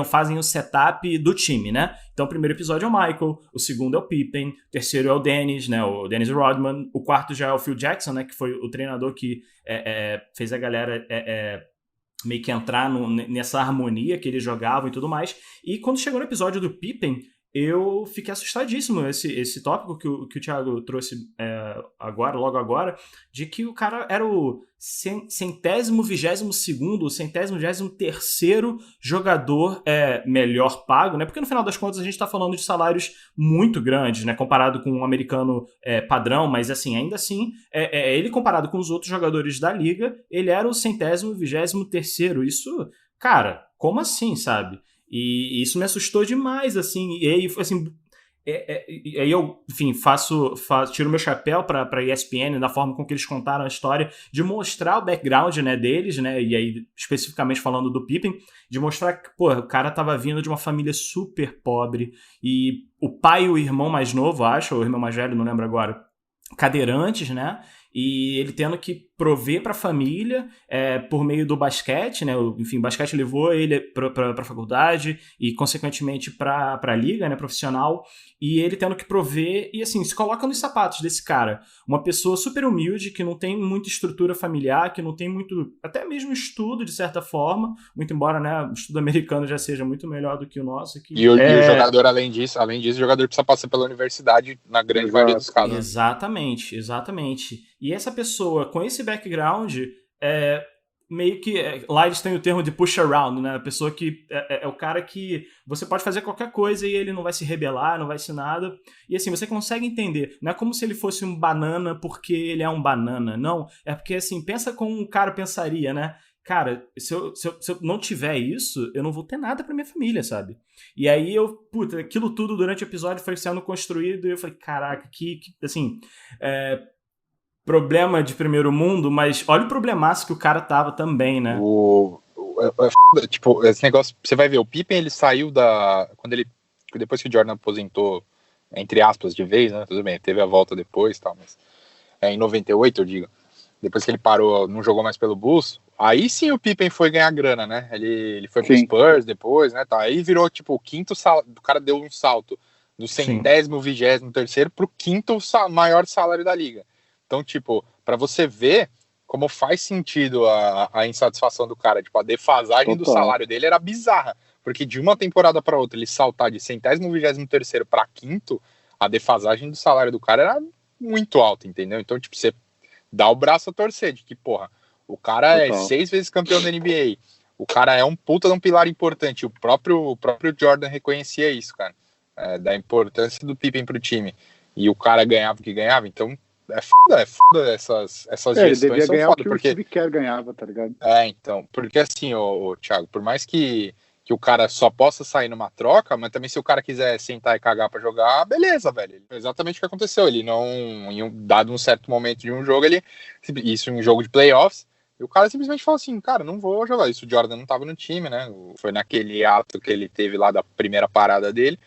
Speaker 1: fazem o setup do time, né? Então o primeiro episódio é o Michael, o segundo é o Pippen, o terceiro é o Dennis, né? O Dennis Rodman, o quarto já é o Phil Jackson, né? Que foi o treinador que fez a galera meio que entrar nessa harmonia que eles jogavam e tudo mais. E quando chegou no episódio do Pippen, eu fiquei assustadíssimo esse tópico que o Thiago trouxe logo agora, de que o cara era o 122º, 123º jogador melhor pago, né? Porque no final das contas a gente tá falando de salários muito grandes, né? Comparado com um americano padrão, mas assim, ainda assim, ele comparado com os outros jogadores da liga, ele era o 123º. Isso, cara, como assim, sabe? E isso me assustou demais, assim, e aí, assim, aí eu, enfim, tiro meu chapéu pra ESPN na forma com que eles contaram a história, de mostrar o background, né, deles, né, e aí, especificamente falando do Pippen, de mostrar que, pô, o cara tava vindo de uma família super pobre, e o pai e o irmão mais novo, acho, ou o irmão mais velho, não lembro agora, cadeirantes, né, e ele tendo que prover para a família por meio do basquete, né? Enfim, o basquete levou ele para a faculdade e, consequentemente, para a liga, né, profissional, e ele tendo que prover, e assim, se coloca nos sapatos desse cara, uma pessoa super humilde, que não tem muita estrutura familiar, que não tem muito, até mesmo estudo, de certa forma, muito embora, né, o estudo americano já seja muito melhor do que o nosso aqui.
Speaker 2: E o jogador, além disso, o jogador precisa passar pela universidade na grande maioria dos casos.
Speaker 1: Exatamente. E essa pessoa, com esse background, meio que... lá eles têm o termo de push around, né? A pessoa que é o cara que você pode fazer qualquer coisa e ele não vai se rebelar, não vai ser nada. E assim, você consegue entender. Não é como se ele fosse um banana porque ele é um banana. Não, é porque assim, pensa como um cara pensaria, né? Cara, se eu não tiver isso, eu não vou ter nada pra minha família, sabe? E aí aquilo tudo durante o episódio foi sendo construído e eu falei, caraca, que assim... problema de primeiro mundo, mas olha o problemaço que o cara tava também, né?
Speaker 2: Tipo, esse negócio, você vai ver, o Pippen, ele saiu depois que o Jordan aposentou, entre aspas, de vez, né, tudo bem, teve a volta depois, tal, mas em 98, eu digo, depois que ele parou, não jogou mais pelo Bulls, aí sim o Pippen foi ganhar grana, né, ele foi pro Spurs depois, né, tá, aí virou, tipo, o quinto salário, o cara deu um salto do 100º, 23º pro quinto maior salário da liga. Então, tipo, pra você ver como faz sentido a insatisfação do cara, tipo, a defasagem do salário dele era bizarra, porque de uma temporada pra outra ele saltar de 100º, 23º pra quinto, a defasagem do salário do cara era muito alta, entendeu? Então, tipo, você dá o braço a torcer de que, porra, o cara é 6 vezes campeão da NBA, o cara é um puta de um pilar importante, o próprio Jordan reconhecia isso, cara, da importância do Pippen pro time, e o cara ganhava o que ganhava, então é foda essas gestões.
Speaker 3: Ele devia
Speaker 2: são
Speaker 3: ganhar
Speaker 2: foda,
Speaker 3: o que
Speaker 2: porque...
Speaker 3: o Steve Kerr ganhava, tá ligado?
Speaker 2: Então, porque assim, o Thiago, por mais que o cara só possa sair numa troca, mas também se o cara quiser sentar e cagar pra jogar, beleza, velho. Foi exatamente o que aconteceu. Ele não, dado um certo momento de um jogo, isso em um jogo de playoffs, e o cara simplesmente falou assim, cara, não vou jogar. Isso o Jordan não tava no time, né? Foi naquele ato que ele teve lá da primeira parada dele.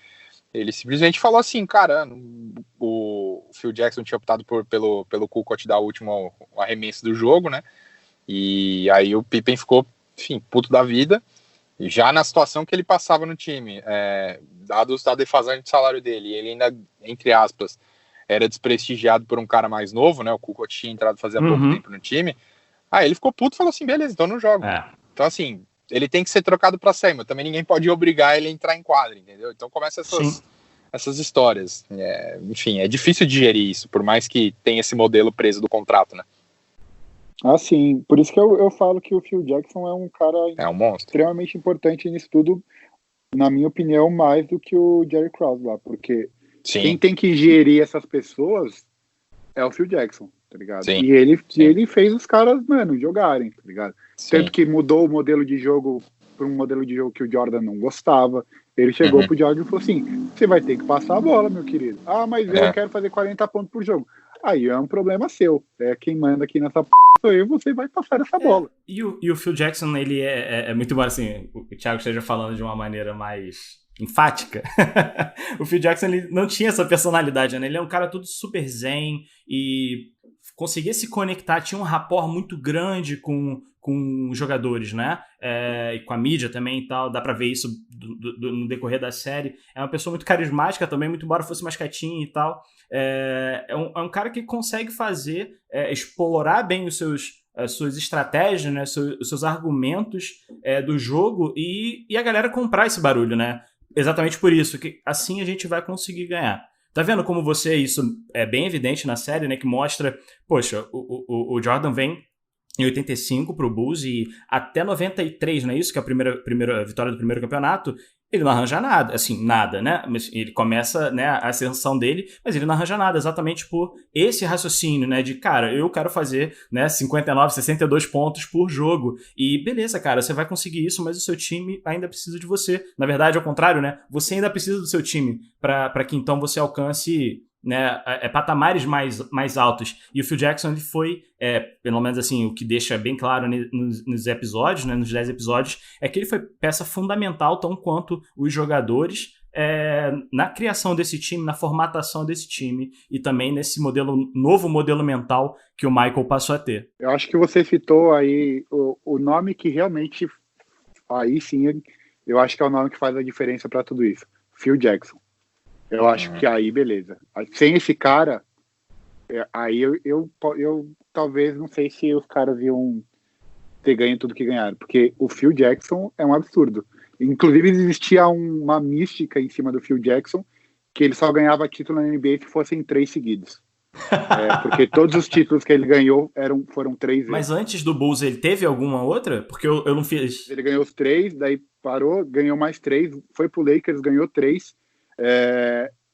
Speaker 2: Ele simplesmente falou assim, cara, o Phil Jackson tinha optado pelo Kukoc dar o último arremesso do jogo, né? E aí o Pippen ficou, enfim, puto da vida. E já na situação que ele passava no time, dado a defasagem de salário dele, ele ainda, entre aspas, era desprestigiado por um cara mais novo, né? O Kukoc tinha entrado fazia pouco tempo no time. Aí ele ficou puto e falou assim, beleza, então não jogo. Então assim... ele tem que ser trocado para sair, mas também ninguém pode obrigar ele a entrar em quadra, entendeu? Então começa essas histórias. Enfim, é difícil digerir isso, por mais que tenha esse modelo preso do contrato, né?
Speaker 3: Ah, sim. Por isso que eu falo que o Phil Jackson é um cara
Speaker 2: um monstro,
Speaker 3: extremamente importante nisso tudo, na minha opinião, mais do que o Jerry Krause lá, porque quem tem que gerir essas pessoas é o Phil Jackson, tá ligado?
Speaker 2: Sim.
Speaker 3: E ele fez os caras, mano, jogarem, tá ligado? Sim. Tanto que mudou o modelo de jogo para um modelo de jogo que o Jordan não gostava. Ele chegou pro Jordan e falou assim, você vai ter que passar a bola, meu querido. Ah, mas eu quero fazer 40 pontos por jogo. aí é um problema seu. Quem manda aqui nessa sou eu, você vai passar essa bola.
Speaker 1: E o Phil Jackson, ele é muito bom, assim, o Thiago esteja falando de uma maneira mais enfática. O Phil Jackson, ele não tinha essa personalidade, né? Ele é um cara todo super zen e conseguia se conectar, tinha um rapport muito grande com os jogadores, né? E com a mídia também e tal, dá pra ver isso no decorrer da série. É uma pessoa muito carismática também, muito embora fosse mais quietinho e tal. É um cara que consegue explorar bem as suas estratégias, né? Os seus argumentos do jogo e a galera comprar esse barulho, né? Exatamente por isso, que assim a gente vai conseguir ganhar. Tá vendo como isso é bem evidente na série, né? Que mostra, poxa, o Jordan vem em 85 pro Bulls e até 93, não é isso? Que é a primeira vitória do primeiro campeonato, ele não arranja nada, assim, nada, né? Ele começa, né, a ascensão dele, mas ele não arranja nada, exatamente por esse raciocínio, né? De, cara, eu quero fazer, né, 59, 62 pontos por jogo. E beleza, cara, você vai conseguir isso, mas o seu time ainda precisa de você. Na verdade, ao contrário, né? Você ainda precisa do seu time para que então você alcance, né, patamares mais altos. E o Phil Jackson, ele foi, pelo menos assim, o que deixa bem claro nos episódios, né, nos 10 episódios, é que ele foi peça fundamental, tão quanto os jogadores, na criação desse time, na formatação desse time e também nesse novo modelo mental que o Michael passou a ter.
Speaker 3: Eu acho que você citou aí o nome que realmente, aí sim, eu acho que é o nome que faz a diferença para tudo isso. Phil Jackson. Eu acho que aí, beleza. Sem esse cara, aí eu talvez não sei se os caras iam ter ganho tudo que ganharam, porque o Phil Jackson é um absurdo. Inclusive, existia uma mística em cima do Phil Jackson, que ele só ganhava título na NBA se fossem 3 seguidos. Porque todos os títulos que ele ganhou foram 3 vezes.
Speaker 1: Mas antes do Bulls, ele teve alguma outra? Porque eu não fiz.
Speaker 3: Ele ganhou os 3, daí parou, ganhou mais 3, foi pro Lakers, ganhou 3.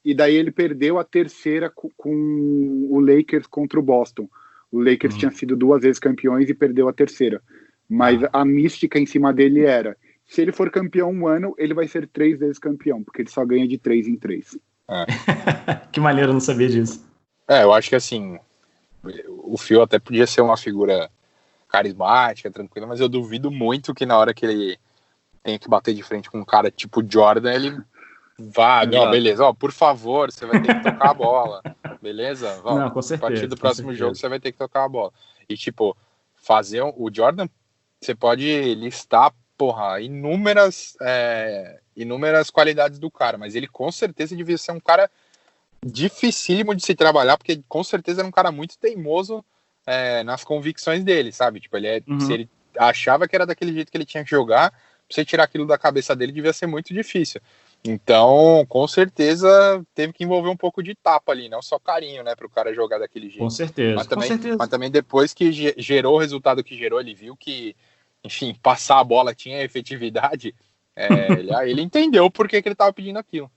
Speaker 3: E daí ele perdeu a terceira com o Lakers contra o Boston. O Lakers tinha sido 2 vezes campeões e perdeu a terceira. Mas a mística em cima dele era: se ele for campeão um ano, ele vai ser 3 vezes campeão, porque ele só ganha de 3 em 3.
Speaker 1: Que maneiro, eu não sabia disso.
Speaker 2: Eu acho que assim, o Phil até podia ser uma figura carismática, tranquila, mas eu duvido muito que na hora que ele tenha que bater de frente com um cara tipo Jordan, ele vá, beleza, por favor, você vai ter que tocar a bola, beleza?
Speaker 1: Não, com certeza.
Speaker 2: A partir do próximo jogo você vai ter que tocar a bola. E tipo, fazer o Jordan, você pode listar, inúmeras qualidades do cara, mas ele com certeza devia ser um cara dificílimo de se trabalhar, porque com certeza era um cara muito teimoso nas convicções dele, sabe? Tipo, se ele achava que era daquele jeito que ele tinha que jogar, pra você tirar aquilo da cabeça dele devia ser muito difícil. Então, com certeza, teve que envolver um pouco de tapa ali, não só carinho, né, pro cara jogar daquele jeito.
Speaker 1: Com certeza,
Speaker 2: mas também depois que gerou o resultado que gerou, ele viu que, enfim, passar a bola tinha efetividade, ele entendeu por que ele tava pedindo aquilo.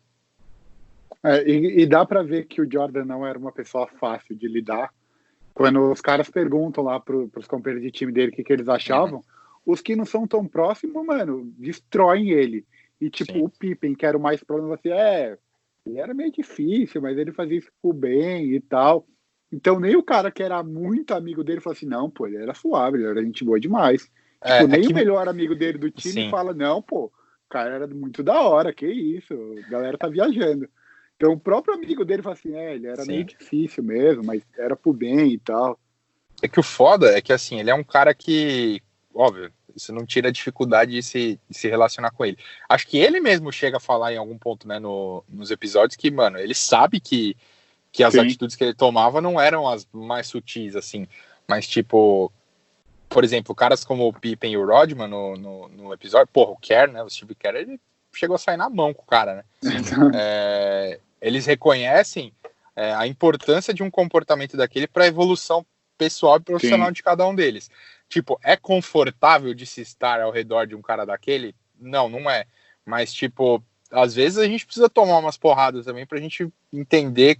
Speaker 3: E dá para ver que o Jordan não era uma pessoa fácil de lidar. Quando os caras perguntam lá pros companheiros de time dele o que eles achavam, os que não são tão próximos, mano, destroem ele. E tipo, sim, o Pippen, que era o mais próximo, assim, ele era meio difícil, mas ele fazia isso por bem e tal. Então nem o cara que era muito amigo dele falou assim, não, pô, ele era suave, ele era gente boa demais. Nem o melhor amigo dele do time, sim, fala, não, pô, o cara era muito da hora, que isso, a galera tá viajando. Então o próprio amigo dele fala assim, ele era, sim, meio difícil mesmo, mas era por bem e tal.
Speaker 2: É que o foda é que, assim, ele é um cara que, óbvio, isso não tira a dificuldade de se relacionar com ele. Acho que ele mesmo chega a falar em algum ponto, né, nos episódios, que, mano, ele sabe que as, sim, atitudes que ele tomava não eram as mais sutis, assim, mas, tipo, por exemplo, caras como o Pippen e o Rodman no episódio, o Kerr, né, o Steve Kerr, ele chegou a sair na mão com o cara, né? Eles reconhecem a importância de um comportamento daquele para a evolução pessoal e profissional, sim, de cada um deles. Tipo, é confortável de se estar ao redor de um cara daquele? Não é. Mas, tipo, às vezes a gente precisa tomar umas porradas também pra gente entender,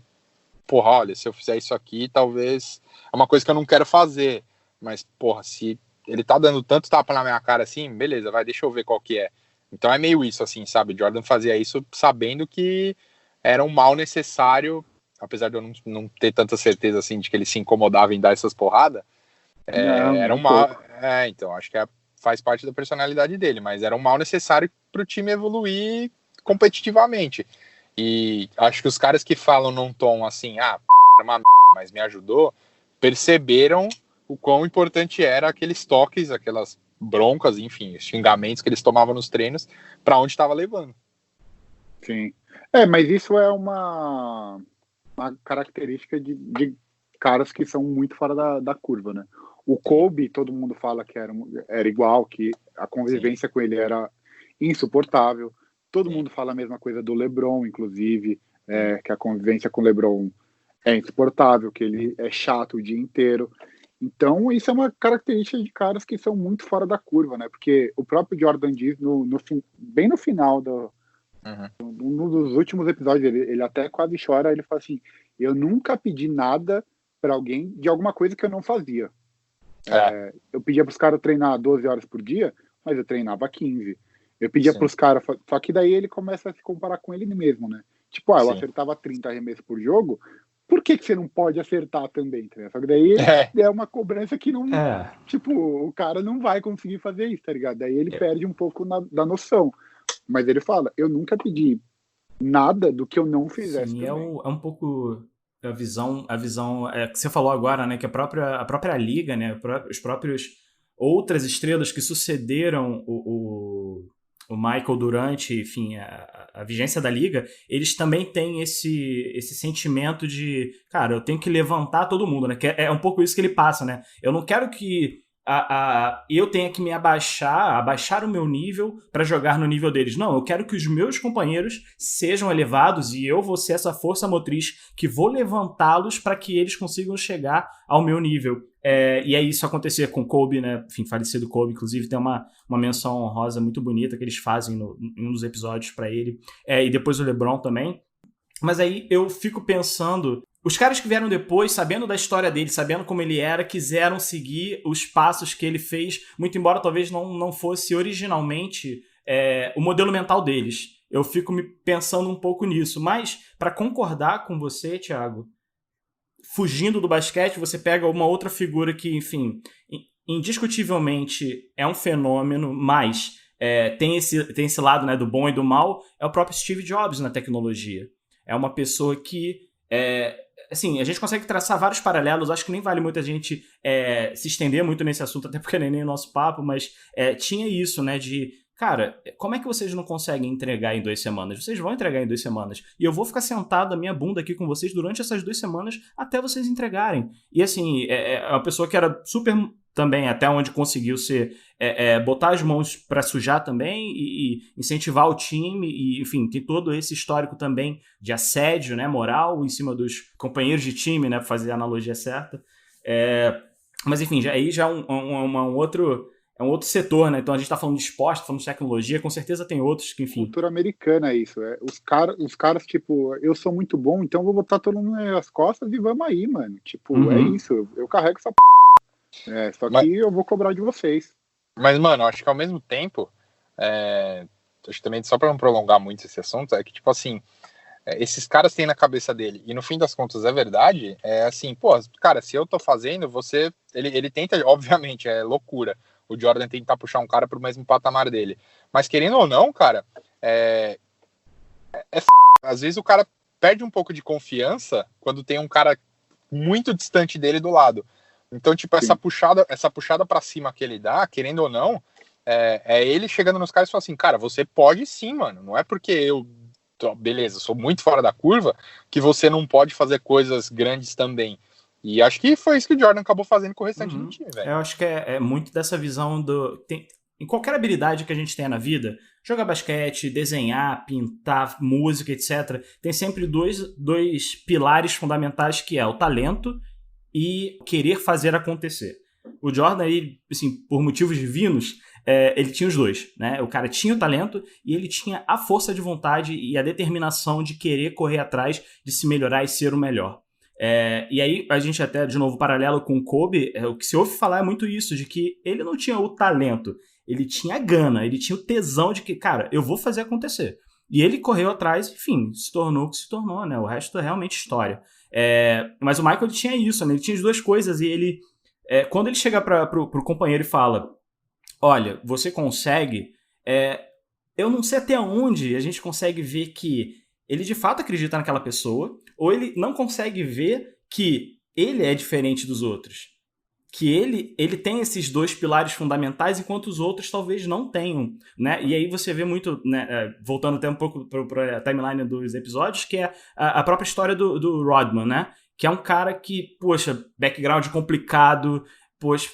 Speaker 2: olha, se eu fizer isso aqui, talvez é uma coisa que eu não quero fazer. Mas, se ele tá dando tanto tapa na minha cara assim, beleza, deixa eu ver qual que é. Então é meio isso, assim, sabe? Jordan fazia isso sabendo que era um mal necessário apesar de eu não ter tanta certeza assim de que ele se incomodava em dar essas porradas, era um mal. Então, acho que faz parte da personalidade dele, mas era um mal necessário para o time evoluir competitivamente. E acho que os caras que falam num tom assim, mas me ajudou, perceberam o quão importante era aqueles toques, aquelas broncas, enfim, os xingamentos que eles tomavam nos treinos, para onde estava levando.
Speaker 3: Sim. Mas isso é uma característica de caras que são muito fora da curva, né? O Kobe, todo mundo fala que era igual, que a convivência com ele era insuportável. Todo mundo fala a mesma coisa do LeBron, inclusive, que a convivência com o LeBron é insuportável, que ele é chato o dia inteiro. Então, isso é uma característica de caras que são muito fora da curva, né? Porque o próprio Jordan diz, bem no final num dos últimos episódios, ele até quase chora, ele fala assim, eu nunca pedi nada para alguém de alguma coisa que eu não fazia. Eu pedia para os caras treinar 12 horas por dia, mas eu treinava 15. Eu pedia para os caras, só que daí ele começa a se comparar com ele mesmo, né? Tipo, eu acertava 30 arremessos por jogo, por que você não pode acertar também? Só que daí é uma cobrança que não... Tipo, o cara não vai conseguir fazer isso, tá ligado? Daí ele perde um pouco da noção. Mas ele fala, eu nunca pedi nada do que eu não fizesse.
Speaker 1: Sim, é um pouco a visão que você falou agora, né? Que a própria liga, né? Os próprios outras estrelas que sucederam o Michael durante, enfim, a vigência da liga, eles também têm esse sentimento de, cara, eu tenho que levantar todo mundo, né? Que é um pouco isso que ele passa, né? Eu não quero que eu tenha que me abaixar o meu nível para jogar no nível deles. Não, eu quero que os meus companheiros sejam elevados e eu vou ser essa força motriz que vou levantá-los para que eles consigam chegar ao meu nível. E aí isso acontecer com Kobe, né? Enfim, falecido Kobe, inclusive tem uma menção honrosa muito bonita que eles fazem em um dos episódios para ele. E depois o LeBron também. Mas aí eu fico pensando... Os caras que vieram depois, sabendo da história dele, sabendo como ele era, quiseram seguir os passos que ele fez, muito embora talvez não fosse originalmente o modelo mental deles. Eu fico me pensando um pouco nisso. Mas, para concordar com você, Thiago, fugindo do basquete, você pega uma outra figura que, enfim, indiscutivelmente é um fenômeno, mas tem esse lado, né, do bom e do mal, é o próprio Steve Jobs na tecnologia. É uma pessoa que... assim, a gente consegue traçar vários paralelos, acho que nem vale muito a gente se estender muito nesse assunto, até porque nem o nosso papo, mas tinha isso, né, de, cara, como é que vocês não conseguem entregar em 2 semanas? Vocês vão entregar em 2 semanas, e eu vou ficar sentado a minha bunda aqui com vocês durante essas 2 semanas até vocês entregarem. E assim, é uma pessoa que era super... também, até onde conseguiu ser, botar as mãos para sujar também e incentivar o time, e enfim, tem todo esse histórico também de assédio, né, moral em cima dos companheiros de time, né, para fazer a analogia certa. Mas enfim, aí já é um outro setor, né, então a gente está falando de esporte, tá falando de tecnologia, com certeza tem outros que, enfim...
Speaker 3: Cultura americana é isso, os caras, tipo, eu sou muito bom, então vou botar todo mundo nas costas e vamos aí, mano, tipo, é isso, eu carrego essa só que eu vou cobrar de vocês.
Speaker 2: Mas, mano, acho que ao mesmo tempo, acho que também, só pra não prolongar muito esse assunto, é que, tipo assim, esses caras têm na cabeça dele, e no fim das contas é verdade, assim, pô, cara, se eu tô fazendo, ele tenta, obviamente, é loucura, o Jordan tentar puxar um cara pro mesmo patamar dele, mas querendo ou não, cara, às vezes o cara perde um pouco de confiança quando tem um cara muito distante dele do lado. Então, tipo, essa puxada pra cima que ele dá, querendo ou não, ele chegando nos caras e falando assim, cara, você pode sim, mano, não é porque beleza, sou muito fora da curva, que você não pode fazer coisas grandes também. E acho que foi isso que o Jordan acabou fazendo com o restante do time, velho.
Speaker 1: Eu acho que é muito dessa visão em qualquer habilidade que a gente tenha na vida, jogar basquete, desenhar, pintar, música, etc., tem sempre dois pilares fundamentais, que é o talento e querer fazer acontecer. O Jordan, aí, assim, por motivos divinos, ele tinha os dois, né? O cara tinha o talento e ele tinha a força de vontade e a determinação de querer correr atrás, de se melhorar e ser o melhor. E aí, a gente até, de novo, paralelo com o Kobe, o que se ouve falar é muito isso, de que ele não tinha o talento, ele tinha a gana, ele tinha o tesão de que, cara, eu vou fazer acontecer. E ele correu atrás, enfim, se tornou o que se tornou, né? O resto é realmente história. Mas o Michael ele tinha isso, né? Ele tinha as duas coisas e ele... quando ele chega pro companheiro e fala, olha, você consegue... eu não sei até onde a gente consegue ver que ele de fato acredita naquela pessoa, ou ele não consegue ver que ele é diferente dos outros. Que ele tem esses dois pilares fundamentais, enquanto os outros talvez não tenham, né? E aí você vê muito, né, voltando até um pouco para a timeline dos episódios, que é a própria história do Rodman, né? Que é um cara que, poxa, background complicado, poxa,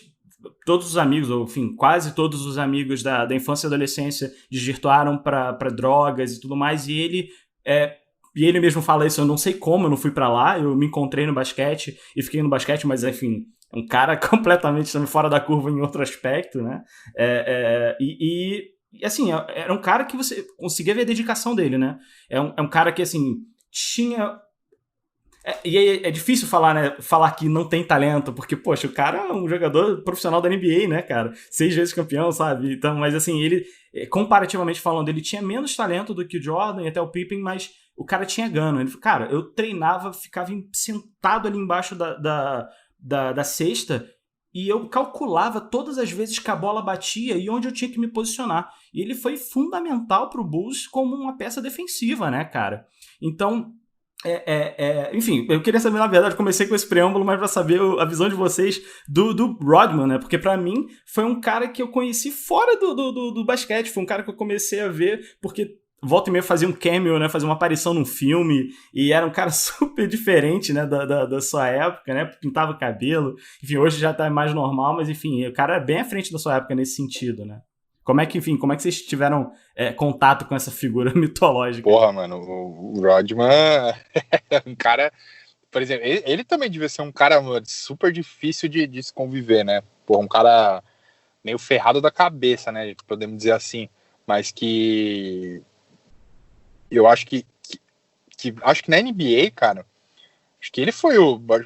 Speaker 1: todos os amigos, ou enfim, quase todos os amigos da infância e adolescência desvirtuaram para drogas e tudo mais, e ele mesmo fala isso, eu não sei como, eu não fui para lá, eu me encontrei no basquete e fiquei no basquete, mas enfim, um cara completamente também fora da curva em outro aspecto, né? E assim, era um cara que você conseguia ver a dedicação dele, né? É um cara que, assim, tinha... E é difícil falar, né? Falar que não tem talento, porque, poxa, o cara é um jogador profissional da NBA, né, cara? 6 vezes campeão, sabe? Então, mas assim, ele, comparativamente falando, ele tinha menos talento do que o Jordan e até o Pippen, mas o cara tinha gana. Ele falou, cara, eu treinava, ficava sentado ali embaixo da cesta e eu calculava todas as vezes que a bola batia e onde eu tinha que me posicionar. E ele foi fundamental pro Bulls como uma peça defensiva, né, cara? Então... enfim, eu queria saber, na verdade, comecei com esse preâmbulo, mas para saber a visão de vocês do Rodman, né? Porque para mim foi um cara que eu conheci fora do basquete, foi um cara que eu comecei a ver porque volta e meia fazia um cameo, né? Fazia uma aparição num filme e era um cara super diferente, né? Da sua época, né? Pintava o cabelo, enfim, hoje já tá mais normal, mas enfim, o cara é bem à frente da sua época nesse sentido, né? Como é que vocês tiveram contato com essa figura mitológica?
Speaker 2: Porra, mano, o Rodman é um cara... Por exemplo, ele também devia ser um cara, mano, super difícil de se conviver, né? Porra, um cara meio ferrado da cabeça, né? Podemos dizer assim. Mas que... Eu acho que acho que na NBA, cara, acho que ele foi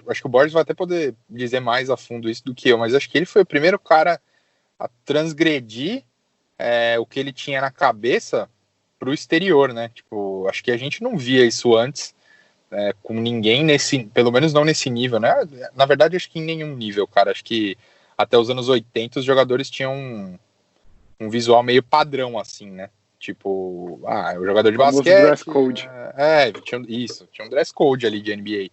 Speaker 2: acho que o Borges vai até poder dizer mais a fundo isso do que eu, mas acho que ele foi o primeiro cara a transgredir o que ele tinha na cabeça pro exterior, né? Tipo, acho que a gente não via isso antes com ninguém pelo menos não nesse nível, né? Na verdade, acho que em nenhum nível, cara. Acho que até os anos 80 os jogadores tinham um visual meio padrão, assim, né? Tipo, o jogador de basquete...
Speaker 3: dress code.
Speaker 2: Tinha um dress code ali de NBA.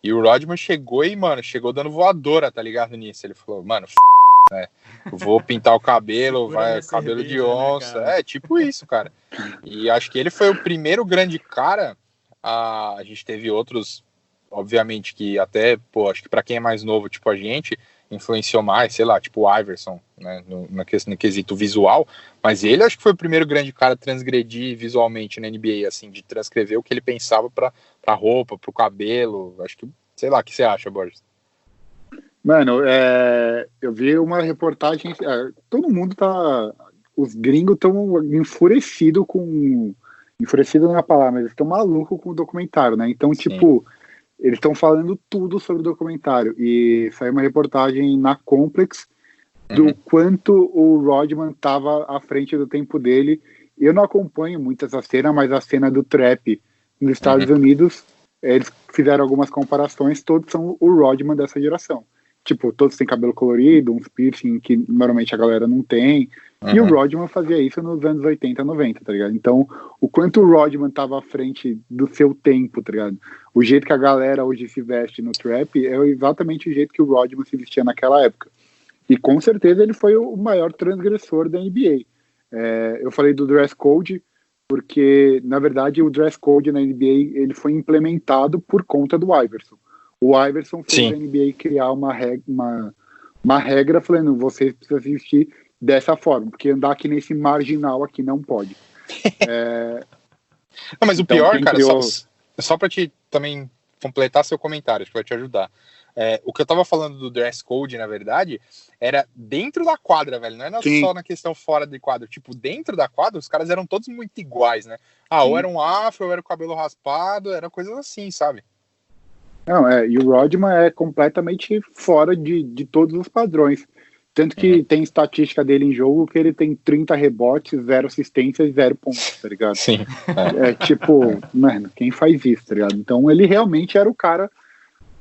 Speaker 2: E o Rodman chegou dando voadora, tá ligado nisso? Ele falou, mano, né? Vou pintar o cabelo, cabelo de onça, né, tipo isso, cara. E acho que ele foi o primeiro grande cara. A gente teve outros, obviamente, que até, acho que pra quem é mais novo, tipo a gente, influenciou mais, sei lá, tipo o Iverson, né, no quesito visual, mas ele acho que foi o primeiro grande cara a transgredir visualmente na NBA, assim, de transcrever o que ele pensava pra roupa, pro cabelo, acho que, sei lá, o que você acha, Borges?
Speaker 3: Mano, eu vi uma reportagem, todo mundo os gringos estão enfurecidos enfurecido não é a palavra, mas eles estão malucos com o documentário, né? Então, sim, tipo, eles estão falando tudo sobre o documentário, e saiu uma reportagem na Complex do quanto o Rodman estava à frente do tempo dele. Eu não acompanho muito essa cena, mas a cena do trap nos Estados Unidos, eles fizeram algumas comparações, todos são o Rodman dessa geração. Tipo, todos têm cabelo colorido, uns piercing que normalmente a galera não tem. E o Rodman fazia isso nos anos 80, 90, tá ligado? Então, o quanto o Rodman tava à frente do seu tempo, tá ligado? O jeito que a galera hoje se veste no trap é exatamente o jeito que o Rodman se vestia naquela época. E com certeza ele foi o maior transgressor da NBA. Eu falei do dress code, porque, na verdade, o dress code na NBA ele foi implementado por conta do Iverson. O Iverson fez a NBA criar uma regra falando, você precisa se vestir dessa forma, porque andar aqui nesse marginal aqui não pode.
Speaker 2: Não, mas então, o pior, cara, só pra te também completar seu comentário, acho que vai te ajudar. O que eu tava falando do dress code, na verdade, era dentro da quadra, velho, não era só na questão fora de quadra, tipo, dentro da quadra, os caras eram todos muito iguais, né? Ou era um afro, ou era o cabelo raspado, era coisas assim, sabe?
Speaker 3: Não, e o Rodman é completamente fora de todos os padrões. Tanto que tem estatística dele em jogo que ele tem 30 rebotes, 0 assistências e 0 pontos, tá ligado?
Speaker 2: Sim.
Speaker 3: Tipo, mano, quem faz isso, tá ligado? Então ele realmente era o cara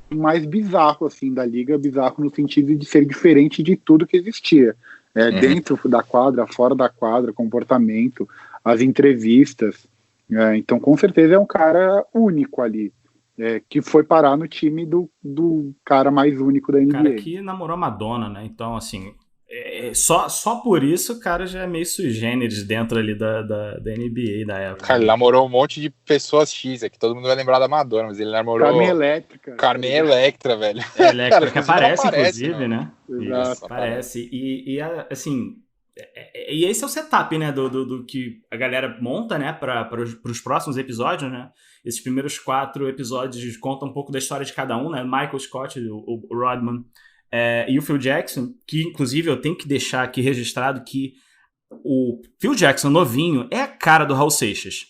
Speaker 3: mais bizarro, assim, da liga, bizarro no sentido de ser diferente de tudo que existia. Dentro da quadra, fora da quadra, comportamento, as entrevistas. Então, com certeza, é um cara único ali. Que foi parar no time do cara mais único da NBA.
Speaker 1: O cara que namorou a Madonna, né? Então, assim, só por isso o cara já é meio sui generis dentro ali da NBA da época.
Speaker 2: Cara, ele namorou um monte de pessoas X, que todo mundo vai lembrar da Madonna, mas ele namorou...
Speaker 3: Carmen Electra.
Speaker 2: Carmen Electra, velho.
Speaker 1: Electra, cara, que aparece, inclusive, né?
Speaker 3: Exato.
Speaker 1: Isso, aparece. E assim... E esse é o setup, né, do que a galera monta, né, para os próximos episódios, né? Esses primeiros 4 episódios contam um pouco da história de cada um, né? Michael Scott, o Rodman e o Phil Jackson, que inclusive eu tenho que deixar aqui registrado que o Phil Jackson novinho é a cara do Raul Seixas.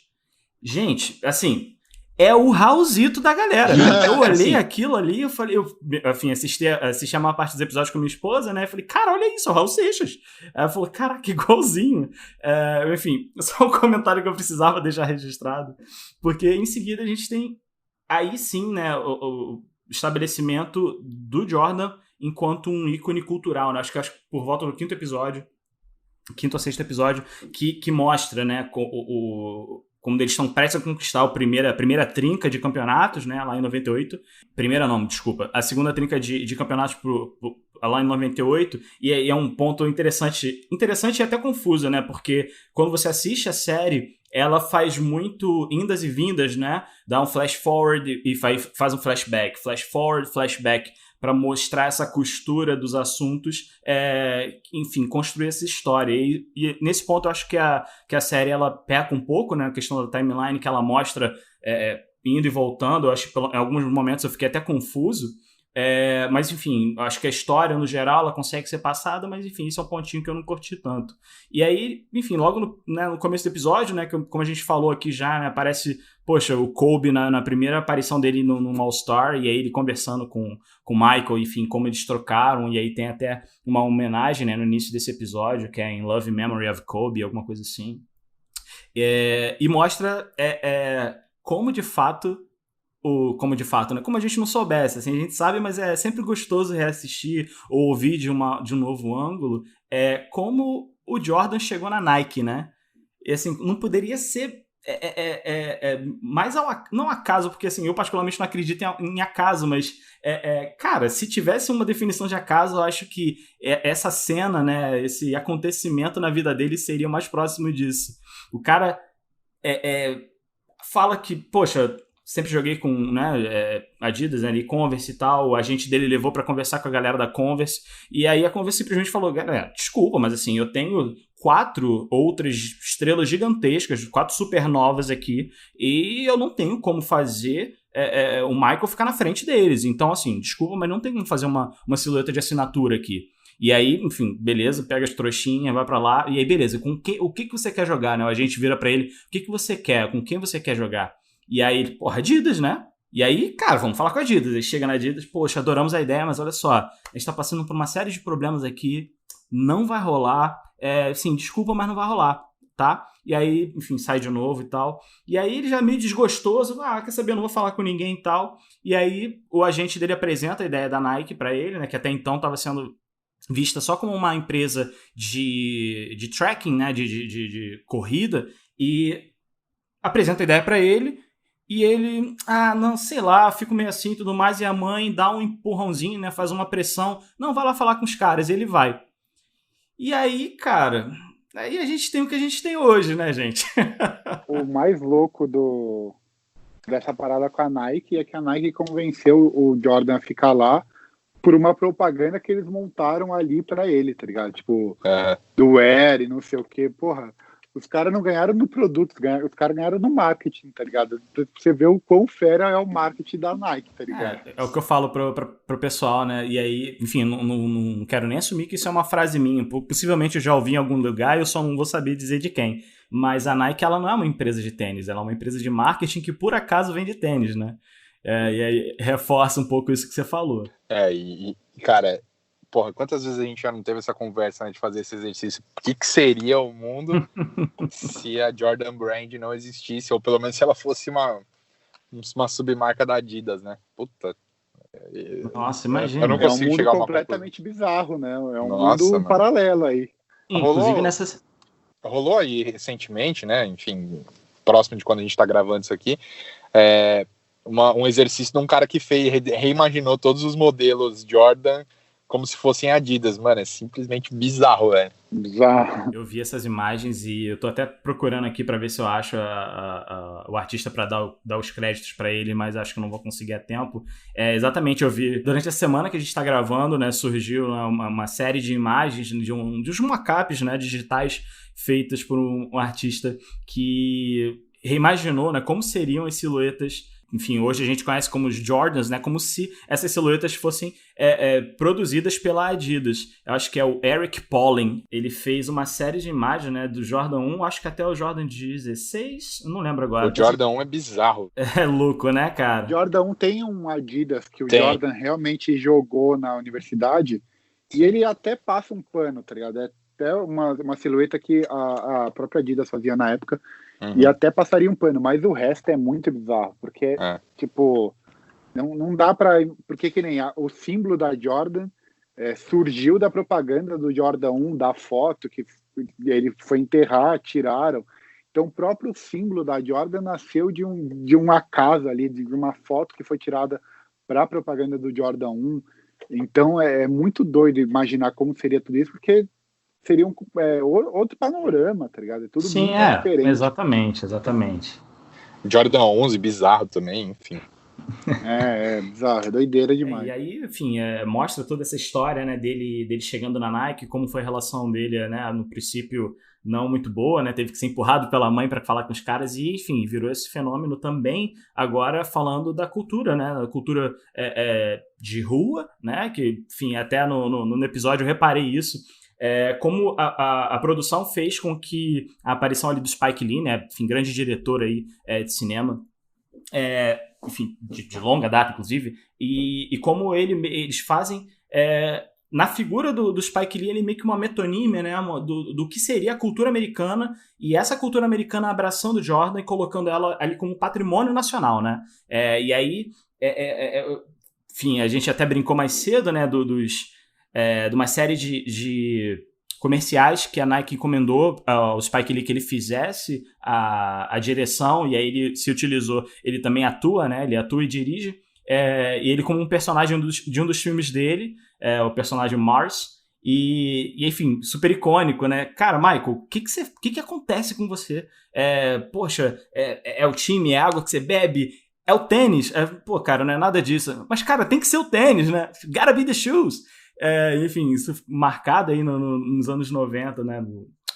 Speaker 1: Gente, assim... É o Raulzito da galera, né? Eu olhei aquilo ali, eu falei, assisti a maior parte dos episódios com minha esposa, né? Eu falei, cara, olha isso, é o Raul Seixas. Ela falou, caraca, igualzinho. Enfim, só um comentário que eu precisava deixar registrado, porque em seguida a gente tem, aí sim, né, o estabelecimento do Jordan enquanto um ícone cultural, né? Acho que por volta do 5º ou 6º episódio, que mostra, né, como eles estão prestes a conquistar a primeira trinca de campeonatos, né, lá em 98. A segunda trinca de campeonatos lá em 98, e é um ponto interessante e até confuso, né, porque quando você assiste a série, ela faz muito indas e vindas, né, dá um flash forward e faz um flashback, flash forward, flashback, para mostrar essa costura dos assuntos, enfim, construir essa história. E nesse ponto eu acho que a série ela peca um pouco, né, na questão da timeline, que ela mostra indo e voltando. Eu acho que em alguns momentos eu fiquei até confuso, mas enfim, eu acho que a história no geral ela consegue ser passada, mas enfim, isso é um pontinho que eu não curti tanto. E aí, enfim, logo no começo do episódio, né, como a gente falou aqui já, né, aparece, poxa, o Kobe na primeira aparição dele no All-Star, e aí ele conversando com o Michael, enfim, como eles trocaram, e aí tem até uma homenagem, né, no início desse episódio, que é em Love Memory of Kobe, alguma coisa assim. E mostra como de fato, né? Como a gente não soubesse, assim, a gente sabe, mas é sempre gostoso reassistir ou ouvir de um novo ângulo, como o Jordan chegou na Nike, né? E assim, não poderia ser mais não acaso, porque assim, eu particularmente não acredito em acaso, mas cara, se tivesse uma definição de acaso, eu acho que essa cena, né, esse acontecimento na vida dele seria o mais próximo disso. O cara fala que, poxa, sempre joguei com, né, Adidas, né, e Converse e tal, o agente dele levou pra conversar com a galera da Converse, e aí a Converse simplesmente falou, galera, desculpa, mas assim, eu tenho 4 outras estrelas gigantescas, 4 supernovas aqui, e eu não tenho como fazer o Michael ficar na frente deles, então assim, desculpa, mas não tem como fazer uma silhueta de assinatura aqui. E aí, enfim, beleza, pega as trouxinhas, vai pra lá, e aí beleza, o que você quer jogar, né? A gente vira pra ele, o que você quer, com quem você quer jogar? E aí ele, porra, Adidas, né? E aí, cara, vamos falar com a Adidas. Ele chega na Adidas, poxa, adoramos a ideia, mas olha só, a gente tá passando por uma série de problemas aqui, não vai rolar, sim, desculpa, mas não vai rolar, tá? E aí, enfim, sai de novo e tal. E aí ele já meio desgostoso, quer saber, eu não vou falar com ninguém e tal. E aí o agente dele apresenta a ideia da Nike pra ele, né, que até então tava sendo vista só como uma empresa de tracking, né, de corrida, e apresenta a ideia pra ele. E ele, não, sei lá, fico meio assim e tudo mais, e a mãe dá um empurrãozinho, né, faz uma pressão, não, vai lá falar com os caras, e ele vai. E aí, cara, aí a gente tem o que a gente tem hoje, né, gente?
Speaker 3: O mais louco dessa parada com a Nike é que a Nike convenceu o Jordan a ficar lá por uma propaganda que eles montaram ali pra ele, tá ligado? Tipo, do Air e não sei o que, porra. Os caras não ganharam no produto, os caras ganharam no marketing, tá ligado? Você vê o quão fera é o marketing da Nike, tá ligado?
Speaker 1: É o que eu falo pro pessoal, né? E aí, enfim, não quero nem assumir que isso é uma frase minha. Possivelmente eu já ouvi em algum lugar e eu só não vou saber dizer de quem. Mas a Nike, ela não é uma empresa de tênis, ela é uma empresa de marketing que por acaso vende tênis, né? E aí reforça um pouco isso que você falou.
Speaker 2: Cara, porra, quantas vezes a gente já não teve essa conversa, né, de fazer esse exercício? O que seria o mundo se a Jordan Brand não existisse, ou pelo menos se ela fosse uma submarca da Adidas, né? Puta.
Speaker 1: Nossa, imagina.
Speaker 2: Eu não consigo chegar a uma
Speaker 3: completamente bizarro, né? É um
Speaker 2: Nossa,
Speaker 3: mundo
Speaker 2: mano.
Speaker 3: paralelo aí.
Speaker 1: Inclusive nessas...
Speaker 2: Rolou aí recentemente, né? Enfim, próximo de quando a gente tá gravando isso aqui, um exercício de um cara que reimaginou todos os modelos Jordan como se fossem Adidas, mano, é simplesmente bizarro, velho.
Speaker 3: Bizarro.
Speaker 1: Eu vi essas imagens e eu tô até procurando aqui pra ver se eu acho o artista pra dar os créditos pra ele, mas acho que eu não vou conseguir a tempo. Exatamente, eu vi, durante a semana que a gente tá gravando, né, surgiu uma série de imagens de uns mockups, né, digitais feitas por um artista que reimaginou, né, como seriam as silhuetas. Enfim, hoje a gente conhece como os Jordans, né? Como se essas silhuetas fossem produzidas pela Adidas. Eu acho que é o Eric Pollin. Ele fez uma série de imagens, né? Do Jordan 1, acho que até o Jordan 16, eu não lembro agora.
Speaker 2: O Jordan 1 é bizarro.
Speaker 1: É louco, né, cara?
Speaker 3: O Jordan 1 tem um Adidas que o Jordan realmente jogou na universidade e ele até passa um pano, tá ligado? É até uma silhueta que a própria Adidas fazia na época. E até passaria um pano, mas o resto é muito bizarro, porque, tipo, não dá pra... Porque que nem o símbolo da Jordan surgiu da propaganda do Jordan 1, da foto, que ele foi enterrar, tiraram. Então, o próprio símbolo da Jordan nasceu de uma casa ali, de uma foto que foi tirada para a propaganda do Jordan 1. Então, é muito doido imaginar como seria tudo isso, porque... seria outro panorama, tá ligado? É tudo muito diferente.
Speaker 1: Exatamente.
Speaker 2: Jordan 11, bizarro também, enfim.
Speaker 3: Bizarro, é doideira demais.
Speaker 1: E aí, enfim, mostra toda essa história, né, dele chegando na Nike, como foi a relação dele, né, no princípio não muito boa, né, teve que ser empurrado pela mãe para falar com os caras e, enfim, virou esse fenômeno também, agora falando da cultura, né, da cultura de rua, né, que, enfim, até no episódio eu reparei isso, como a produção fez com que a aparição ali do Spike Lee, né, enfim, grande diretor aí de cinema, enfim, de longa data, inclusive, e como eles fazem na figura do Spike Lee, ele meio que uma metonímia, né, do que seria a cultura americana, e essa cultura americana abraçando Jordan e colocando ela ali como patrimônio nacional, né, e aí, enfim, a gente até brincou mais cedo, né, de uma série de comerciais que a Nike encomendou ao Spike Lee que ele fizesse a direção, e aí ele se utilizou, ele também atua, né? Ele atua e dirige, e ele como um personagem de um dos filmes dele, o personagem Mars, e enfim, super icônico, né? Cara, Michael, o que acontece com você? Poxa, é o time, é a água que você bebe? É o tênis? Pô, cara, não é nada disso. Mas, cara, tem que ser o tênis, né? Gotta be the shoes. Enfim, isso marcado aí nos anos 90, né?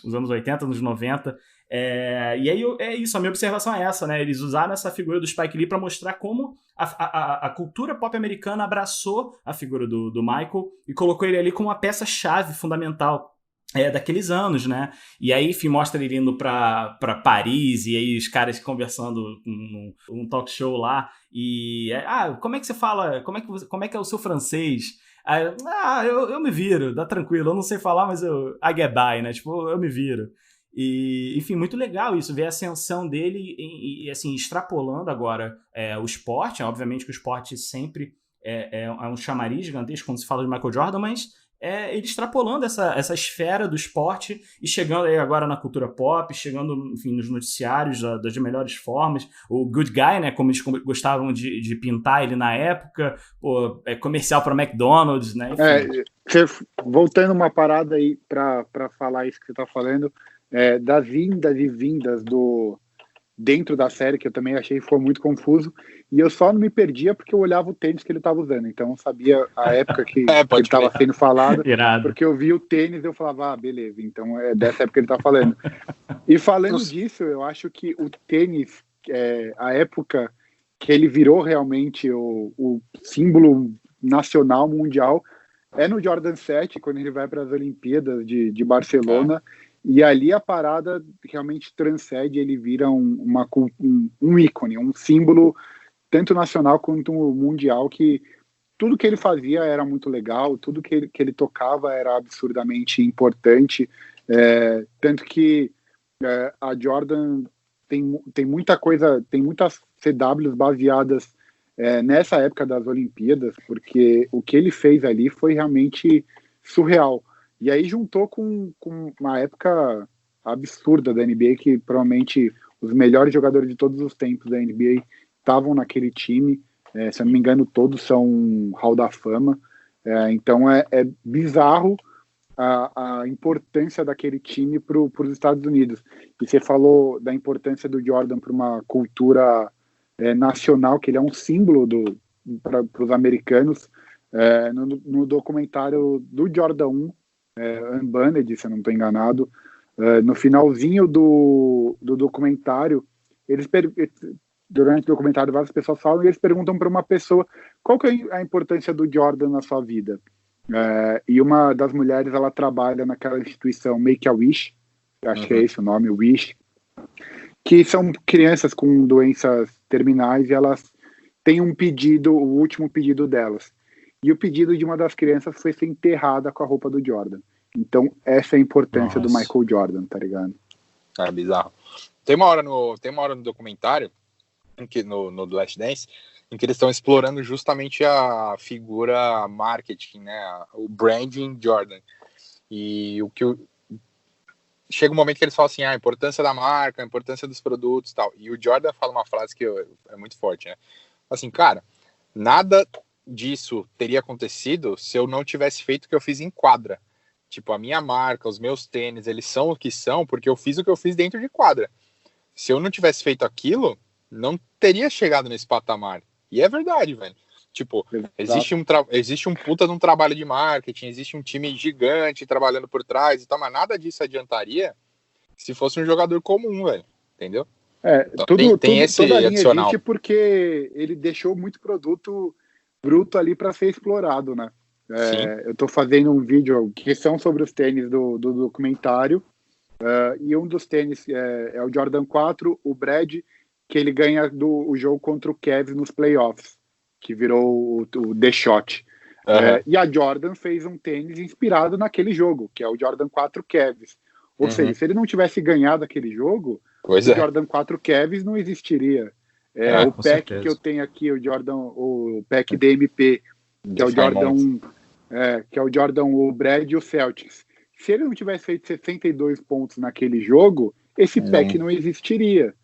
Speaker 1: Nos anos 80, anos 90. E aí é isso, a minha observação é essa, né? Eles usaram essa figura do Spike Lee para mostrar como a cultura pop americana abraçou a figura do Michael e colocou ele ali como uma peça-chave fundamental daqueles anos, né? E aí, enfim, mostra ele indo pra Paris e aí os caras conversando num talk show lá e... como é que você fala? Como é que é o seu francês? Eu me viro, dá tranquilo, eu não sei falar, mas I get by, né? Tipo, eu me viro. E, enfim, muito legal isso, ver a ascensão dele e assim, extrapolando agora o esporte. Obviamente que o esporte sempre é um chamariz gigantesco quando se fala de Michael Jordan, mas ele extrapolando essa esfera do esporte e chegando aí agora na cultura pop, chegando, enfim, nos noticiários das melhores formas. O Good Guy, né, como eles gostavam de pintar ele na época, comercial para McDonald's, né?
Speaker 3: Voltando uma parada aí para falar isso que você tá falando, das vindas e vindas dentro da série, que eu também achei que foi muito confuso, e eu só não me perdia porque eu olhava o tênis que ele estava usando, então eu sabia a época que ele estava sendo falado. Irado. Porque eu vi o tênis e eu falava, beleza, então é dessa época que ele tá falando. E falando disso, eu acho que o tênis, a época que ele virou realmente o símbolo nacional, mundial, é no Jordan 7, quando ele vai para as Olimpíadas de Barcelona. E ali a parada realmente transcende, ele vira um ícone, um símbolo tanto nacional quanto mundial, que tudo que ele fazia era muito legal, tudo que ele tocava era absurdamente importante, tanto que a Jordan tem muita coisa, tem muitas CWs baseadas nessa época das Olimpíadas, porque o que ele fez ali foi realmente surreal. E aí juntou com uma época absurda da NBA, que provavelmente os melhores jogadores de todos os tempos da NBA estavam naquele time. Se eu não me engano, todos são Hall da Fama. Então é bizarro a importância daquele time para os Estados Unidos. E você falou da importância do Jordan para uma cultura nacional, que ele é um símbolo para os americanos. No documentário do Jordan 1, Unbanned, se eu não estou enganado, no finalzinho do documentário, durante o documentário várias pessoas falam e eles perguntam para uma pessoa qual que é a importância do Jordan na sua vida. E uma das mulheres, ela trabalha naquela instituição Make-A-Wish, acho que é esse o nome, Wish, que são crianças com doenças terminais e elas têm um pedido, o último pedido delas. E o pedido de uma das crianças foi ser enterrada com a roupa do Jordan. Então, essa é a importância do Michael Jordan, tá ligado?
Speaker 2: Bizarro. Tem uma hora no documentário, no The Last Dance, em que eles estão explorando justamente a figura marketing, né? O branding Jordan. E chega um momento que eles falam assim, a importância da marca, a importância dos produtos e tal. E o Jordan fala uma frase que é muito forte, né? Assim, cara, nada disso teria acontecido se eu não tivesse feito o que eu fiz em quadra. Tipo, a minha marca, os meus tênis, eles são o que são porque eu fiz o que eu fiz dentro de quadra. Se eu não tivesse feito aquilo, não teria chegado nesse patamar. E é verdade, velho. Tipo, existe um puta de um trabalho de marketing, existe um time gigante trabalhando por trás e tal, mas nada disso adiantaria se fosse um jogador comum, velho. Entendeu?
Speaker 3: Então, tem esse toda a linha adicional. Existe porque ele deixou muito produto bruto ali para ser explorado, né? Eu tô fazendo um vídeo que são sobre os tênis do documentário, e um dos tênis é o Jordan 4, o Brad, que ele ganha o jogo contra o Cavs nos playoffs, que virou o The Shot. E a Jordan fez um tênis inspirado naquele jogo, que é o Jordan 4 Cavs. Ou seja, se ele não tivesse ganhado aquele jogo, o Jordan 4 Cavs não existiria. O pack certeza. Que eu tenho aqui, o pack DMP, que é o Jordan 1, que é o Jordan 1, o Brad e o Celtics. Se ele não tivesse feito 62 pontos naquele jogo, esse pack não existiria,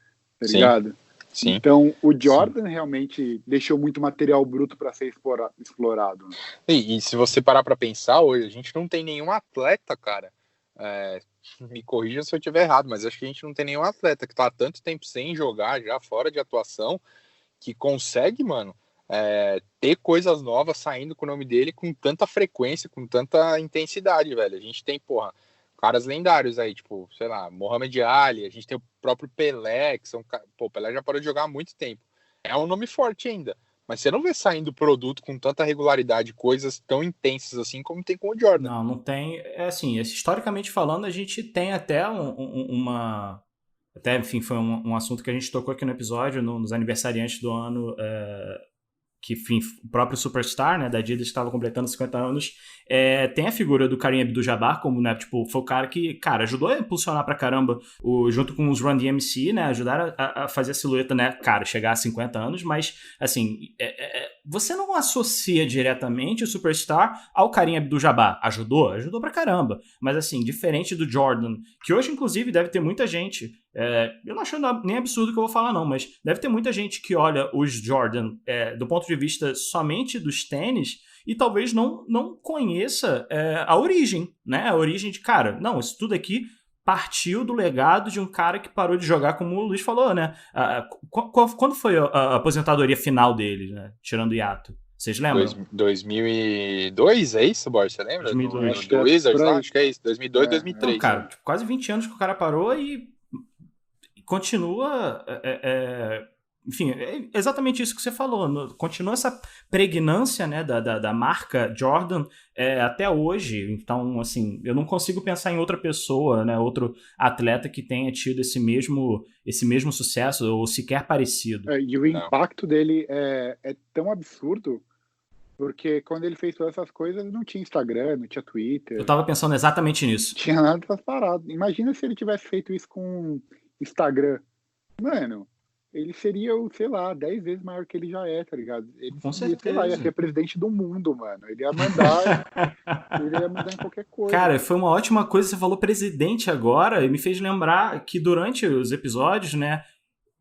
Speaker 3: tá ligado? Sim. Então, o Jordan realmente deixou muito material bruto para ser explorado.
Speaker 2: E se você parar para pensar, hoje a gente não tem nenhum atleta, cara, me corrija se eu estiver errado, mas acho que a gente não tem nenhum atleta que tá há tanto tempo sem jogar, já fora de atuação, que consegue, mano, ter coisas novas saindo com o nome dele com tanta frequência, com tanta intensidade, velho. A gente tem, caras lendários aí, tipo, sei lá, Muhammad Ali, a gente tem o próprio Pelé, que o Pelé já parou de jogar há muito tempo. É um nome forte ainda, mas você não vê saindo produto com tanta regularidade, coisas tão intensas assim como tem com o Jordan.
Speaker 1: Não tem, assim, historicamente falando, a gente tem até enfim, foi um assunto que a gente tocou aqui no episódio, nos aniversariantes do ano, que, enfim, o próprio Superstar, né, da Adidas, estava completando 50 anos, tem a figura do Kareem Abdul-Jabbar como, né, tipo, foi o cara que, cara, ajudou a impulsionar pra caramba, junto com os Run DMC, né, ajudaram a fazer a silhueta, né, cara, chegar a 50 anos, mas, assim, você não associa diretamente o Superstar ao Kareem Abdul-Jabbar. Ajudou pra caramba, mas, assim, diferente do Jordan, que hoje, inclusive, deve ter muita gente, eu não acho nem absurdo que eu vou falar não, mas deve ter muita gente que olha os Jordan do ponto de vista somente dos tênis e talvez não conheça a origem, né? A origem de, cara, não, isso tudo aqui partiu do legado de um cara que parou de jogar, como o Luiz falou, né? Quando foi a aposentadoria final dele, né? Tirando o hiato? Vocês lembram?
Speaker 2: 2002, é isso, Borges? Você lembra?
Speaker 1: 2002.
Speaker 2: Do Wizards, acho que é isso. 2002, 2003.
Speaker 1: Então, cara, tipo, quase 20 anos que o cara parou e continua, enfim, é exatamente isso que você falou, continua essa pregnância, né, da marca Jordan até hoje. Então, assim, eu não consigo pensar em outra pessoa, né, outro atleta que tenha tido esse mesmo sucesso ou sequer parecido.
Speaker 3: E o impacto dele é tão absurdo Porque quando ele fez todas essas coisas, não tinha Instagram, não tinha Twitter.
Speaker 1: Eu tava pensando exatamente nisso.
Speaker 3: Não tinha nada dessas paradas. Imagina se ele tivesse feito isso com Instagram. Mano, ele seria, sei lá, 10 vezes maior que ele já é, tá ligado? Ele
Speaker 1: Com
Speaker 3: seria,
Speaker 1: certeza.
Speaker 3: sei lá, ia ser presidente do mundo, mano. Ele ia mandar em qualquer coisa.
Speaker 1: Cara, foi uma ótima coisa, você falou presidente agora, e me fez lembrar que durante os episódios, né,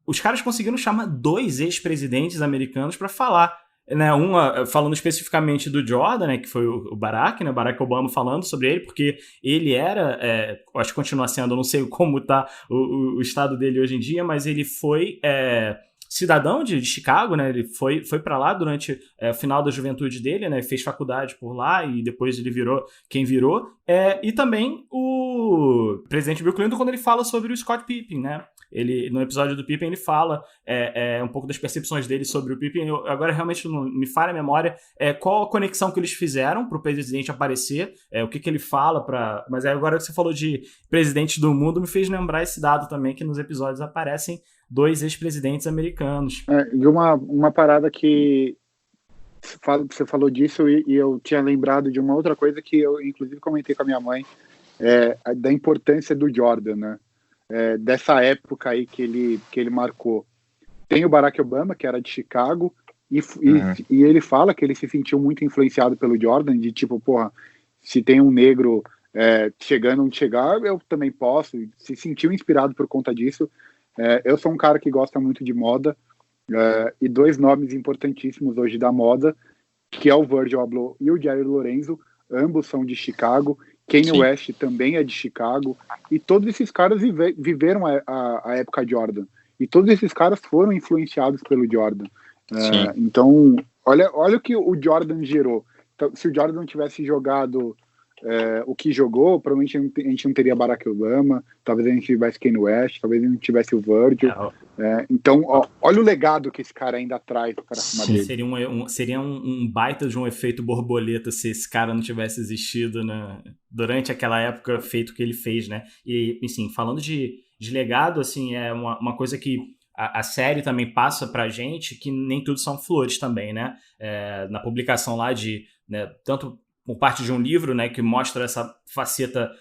Speaker 1: os caras conseguiram chamar 2 ex-presidentes americanos pra falar. Né, falando especificamente do Jordan, né, que foi o Barack, né, Barack Obama falando sobre ele, porque ele era, acho que continua sendo, eu não sei como tá o estado dele hoje em dia, mas ele foi cidadão de Chicago, né, ele foi para lá durante o final da juventude dele, né, fez faculdade por lá e depois ele virou quem virou, e também o presidente Bill Clinton quando ele fala sobre o Scott Pippen, né, no episódio do Pippen ele fala um pouco das percepções dele sobre o Pippen. Agora realmente não me falha a memória qual a conexão que eles fizeram para o presidente aparecer, o que ele fala mas agora que você falou de presidente do mundo me fez lembrar esse dado também, que nos episódios aparecem 2 ex-presidentes americanos.
Speaker 3: E uma parada que você falou disso e eu tinha lembrado de uma outra coisa que eu inclusive comentei com a minha mãe, da importância do Jordan, né? Dessa época aí que ele marcou. Tem o Barack Obama, que era de Chicago, e ele fala que ele se sentiu muito influenciado pelo Jordan, de tipo, porra, se tem um negro chegando onde chegar, eu também posso, se sentiu inspirado por conta disso. Eu sou um cara que gosta muito de moda, e 2 nomes importantíssimos hoje da moda, que é o Virgil Abloh e o Jerry Lorenzo, ambos são de Chicago. Kanye West também é de Chicago, e todos esses caras viveram a época Jordan, e todos esses caras foram influenciados pelo Jordan. Então, olha o que o Jordan gerou. Então, se o Jordan não tivesse jogado o que jogou, provavelmente a gente não teria Barack Obama, talvez a gente tivesse Kanye West, talvez a gente não tivesse o Virgil. Então, olha o legado que esse cara ainda traz para cima dele.
Speaker 1: Seria um baita de um efeito borboleta se esse cara não tivesse existido, né, durante aquela época feito que ele fez, né? E, assim, falando de legado, assim, é uma coisa que a série também passa pra gente, que nem tudo são flores também, né? Na publicação lá né, tanto por parte de um livro, né, que mostra essa faceta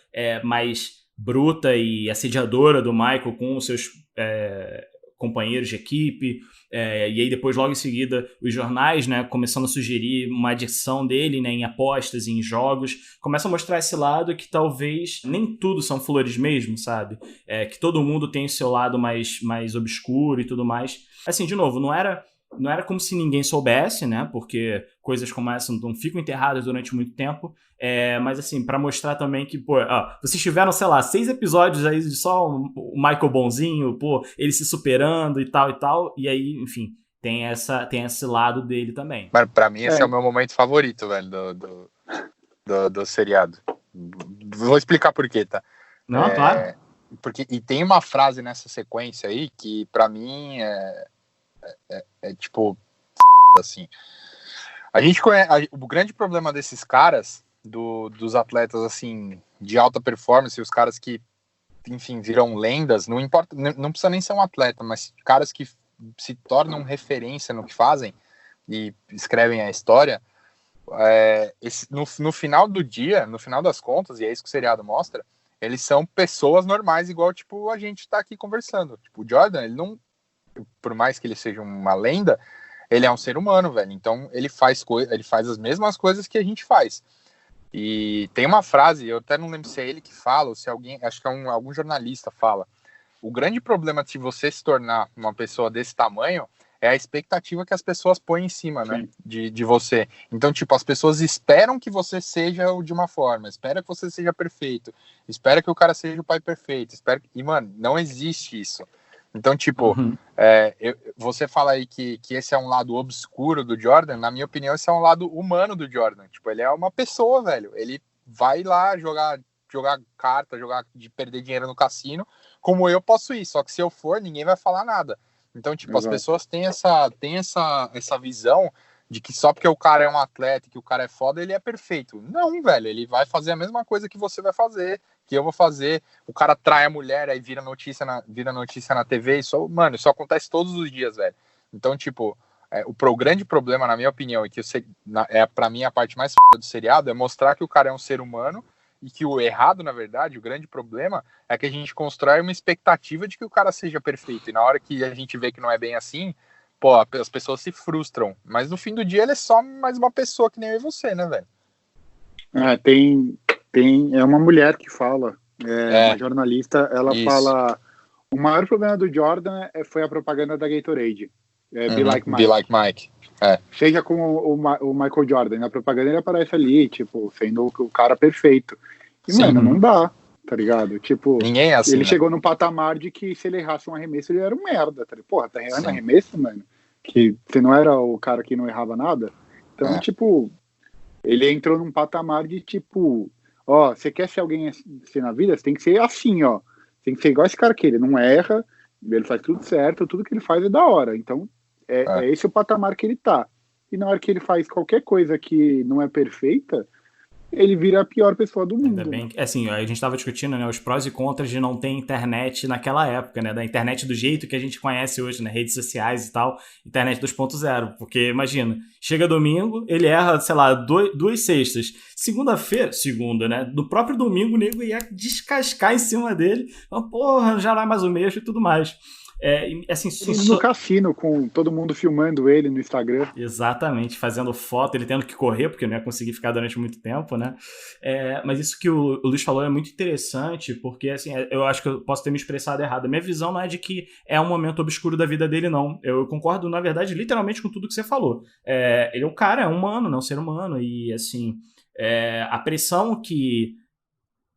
Speaker 1: mais bruta e assediadora do Michael com os seus companheiros de equipe, e aí depois, logo em seguida, os jornais, né, começando a sugerir uma adição dele, né, em apostas, em jogos, começa a mostrar esse lado que talvez nem tudo são flores mesmo, sabe? Que todo mundo tem o seu lado mais obscuro e tudo mais. Assim, de novo, não era como se ninguém soubesse, né? Porque coisas como essa não ficam enterradas durante muito tempo. Mas, assim, pra mostrar também que, pô, vocês tiveram, sei lá, 6 episódios aí de só o Michael bonzinho, pô, ele se superando e tal. E aí, enfim, tem esse lado dele também.
Speaker 2: Mano, pra mim, esse é o meu momento favorito, velho, do seriado. Vou explicar por quê, tá?
Speaker 1: Não, claro.
Speaker 2: E tem uma frase nessa sequência aí que, pra mim, tipo, assim. A gente conhece, o grande problema desses caras, dos atletas, assim, de alta performance, os caras que, enfim, viram lendas, não importa, não precisa nem ser um atleta, mas caras que se tornam referência no que fazem e escrevem a história, no final do dia, no final das contas, e é isso que o seriado mostra, eles são pessoas normais, igual, tipo, a gente tá aqui conversando. Tipo, o Jordan, ele não, por mais que ele seja uma lenda, ele é um ser humano, velho. Então ele faz as mesmas coisas que a gente faz. E tem uma frase, eu até não lembro se é ele que fala, ou se alguém, acho que é algum jornalista fala. O grande problema de você se tornar uma pessoa desse tamanho é a expectativa que as pessoas põem em cima, né, de você. Então, tipo, as pessoas esperam que você seja de uma forma, espera que você seja perfeito, espera que o cara seja o pai perfeito, e, mano, não existe isso. Então, tipo, você fala aí que esse é um lado obscuro do Jordan, na minha opinião, esse é um lado humano do Jordan. Tipo, ele é uma pessoa, velho. Ele vai lá jogar carta, de perder dinheiro no cassino, como eu posso ir. Só que se eu for, ninguém vai falar nada. Então, tipo, As pessoas têm essa visão de que só porque o cara é um atleta, que o cara é foda, ele é perfeito. Não, velho, ele vai fazer a mesma coisa que você vai fazer, que eu vou fazer. O cara trai a mulher, aí vira notícia na TV, mano, isso acontece todos os dias, velho. Então, tipo, o grande problema, na minha opinião, e que para mim a parte mais do seriado, é mostrar que o cara é um ser humano e que o errado, na verdade, o grande problema é que a gente constrói uma expectativa de que o cara seja perfeito. E na hora que a gente vê que não é bem assim, pô, as pessoas se frustram. Mas no fim do dia ele é só mais uma pessoa que nem eu e você, né, velho?
Speaker 3: É uma mulher que fala, uma jornalista, ela fala, o maior problema do Jordan foi a propaganda da Gatorade. Be Like Mike.
Speaker 2: Be Like Mike.
Speaker 3: Seja como o Michael Jordan, na propaganda ele aparece ali, tipo, sendo o cara perfeito. E, mano, não dá, tá ligado? Tipo,
Speaker 2: ninguém é assim,
Speaker 3: ele
Speaker 2: né?
Speaker 3: chegou num patamar de que se ele errasse um arremesso, ele era um merda, tá ligado? Porra, tá errando arremesso, mano? Que você não era o cara que não errava nada? Então, tipo, ele entrou num patamar de, tipo, ó, você quer ser alguém assim na vida? Você tem que ser assim, ó. Tem que ser igual esse cara aqui, ele não erra, ele faz tudo certo, tudo que ele faz é da hora. Então, é esse o patamar que ele tá. E na hora que ele faz qualquer coisa que não é perfeita, ele vira a pior pessoa do mundo.
Speaker 1: Ainda bem que, assim, a gente estava discutindo, né, os prós e contras de não ter internet naquela época, né, da internet do jeito que a gente conhece hoje, né, redes sociais e tal, internet 2.0, porque imagina, chega domingo, ele erra, sei lá, duas sextas, segunda, né, do próprio domingo o nego ia descascar em cima dele, então, porra, já não é mais o mesmo e tudo mais. Assim,
Speaker 3: no cassino, com todo mundo filmando ele no Instagram.
Speaker 1: Exatamente, fazendo foto, ele tendo que correr, porque não ia conseguir ficar durante muito tempo, né? Mas isso que o Luiz falou é muito interessante, porque assim, eu acho que eu posso ter me expressado errado. A minha visão não é de que é um momento obscuro da vida dele, não. Eu concordo, na verdade, literalmente com tudo que você falou. Ele é um cara, é um humano, não é um ser humano, e assim, a pressão que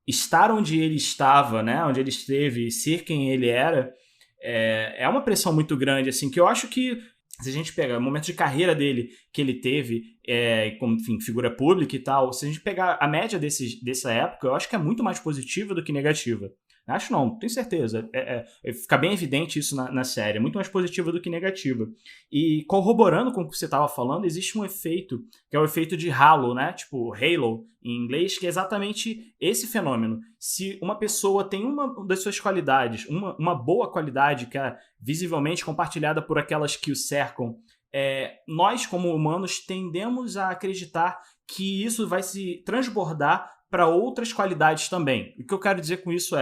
Speaker 1: estar onde ele estava, né? Onde ele esteve, ser quem ele era, é uma pressão muito grande, assim, que eu acho que se a gente pegar o momento de carreira dele que ele teve, como, enfim, figura pública e tal, se a gente pegar a média dessa época, eu acho que é muito mais positiva do que negativa. Acho não, tenho certeza. Fica bem evidente isso na série. É muito mais positiva do que negativa. E corroborando com o que você estava falando, existe um efeito, que é o efeito de halo, né? Tipo, halo, em inglês, que é exatamente esse fenômeno. Se uma pessoa tem uma das suas qualidades, uma boa qualidade, que é visivelmente compartilhada por aquelas que o cercam, nós, como humanos, tendemos a acreditar que isso vai se transbordar para outras qualidades também. O que eu quero dizer com isso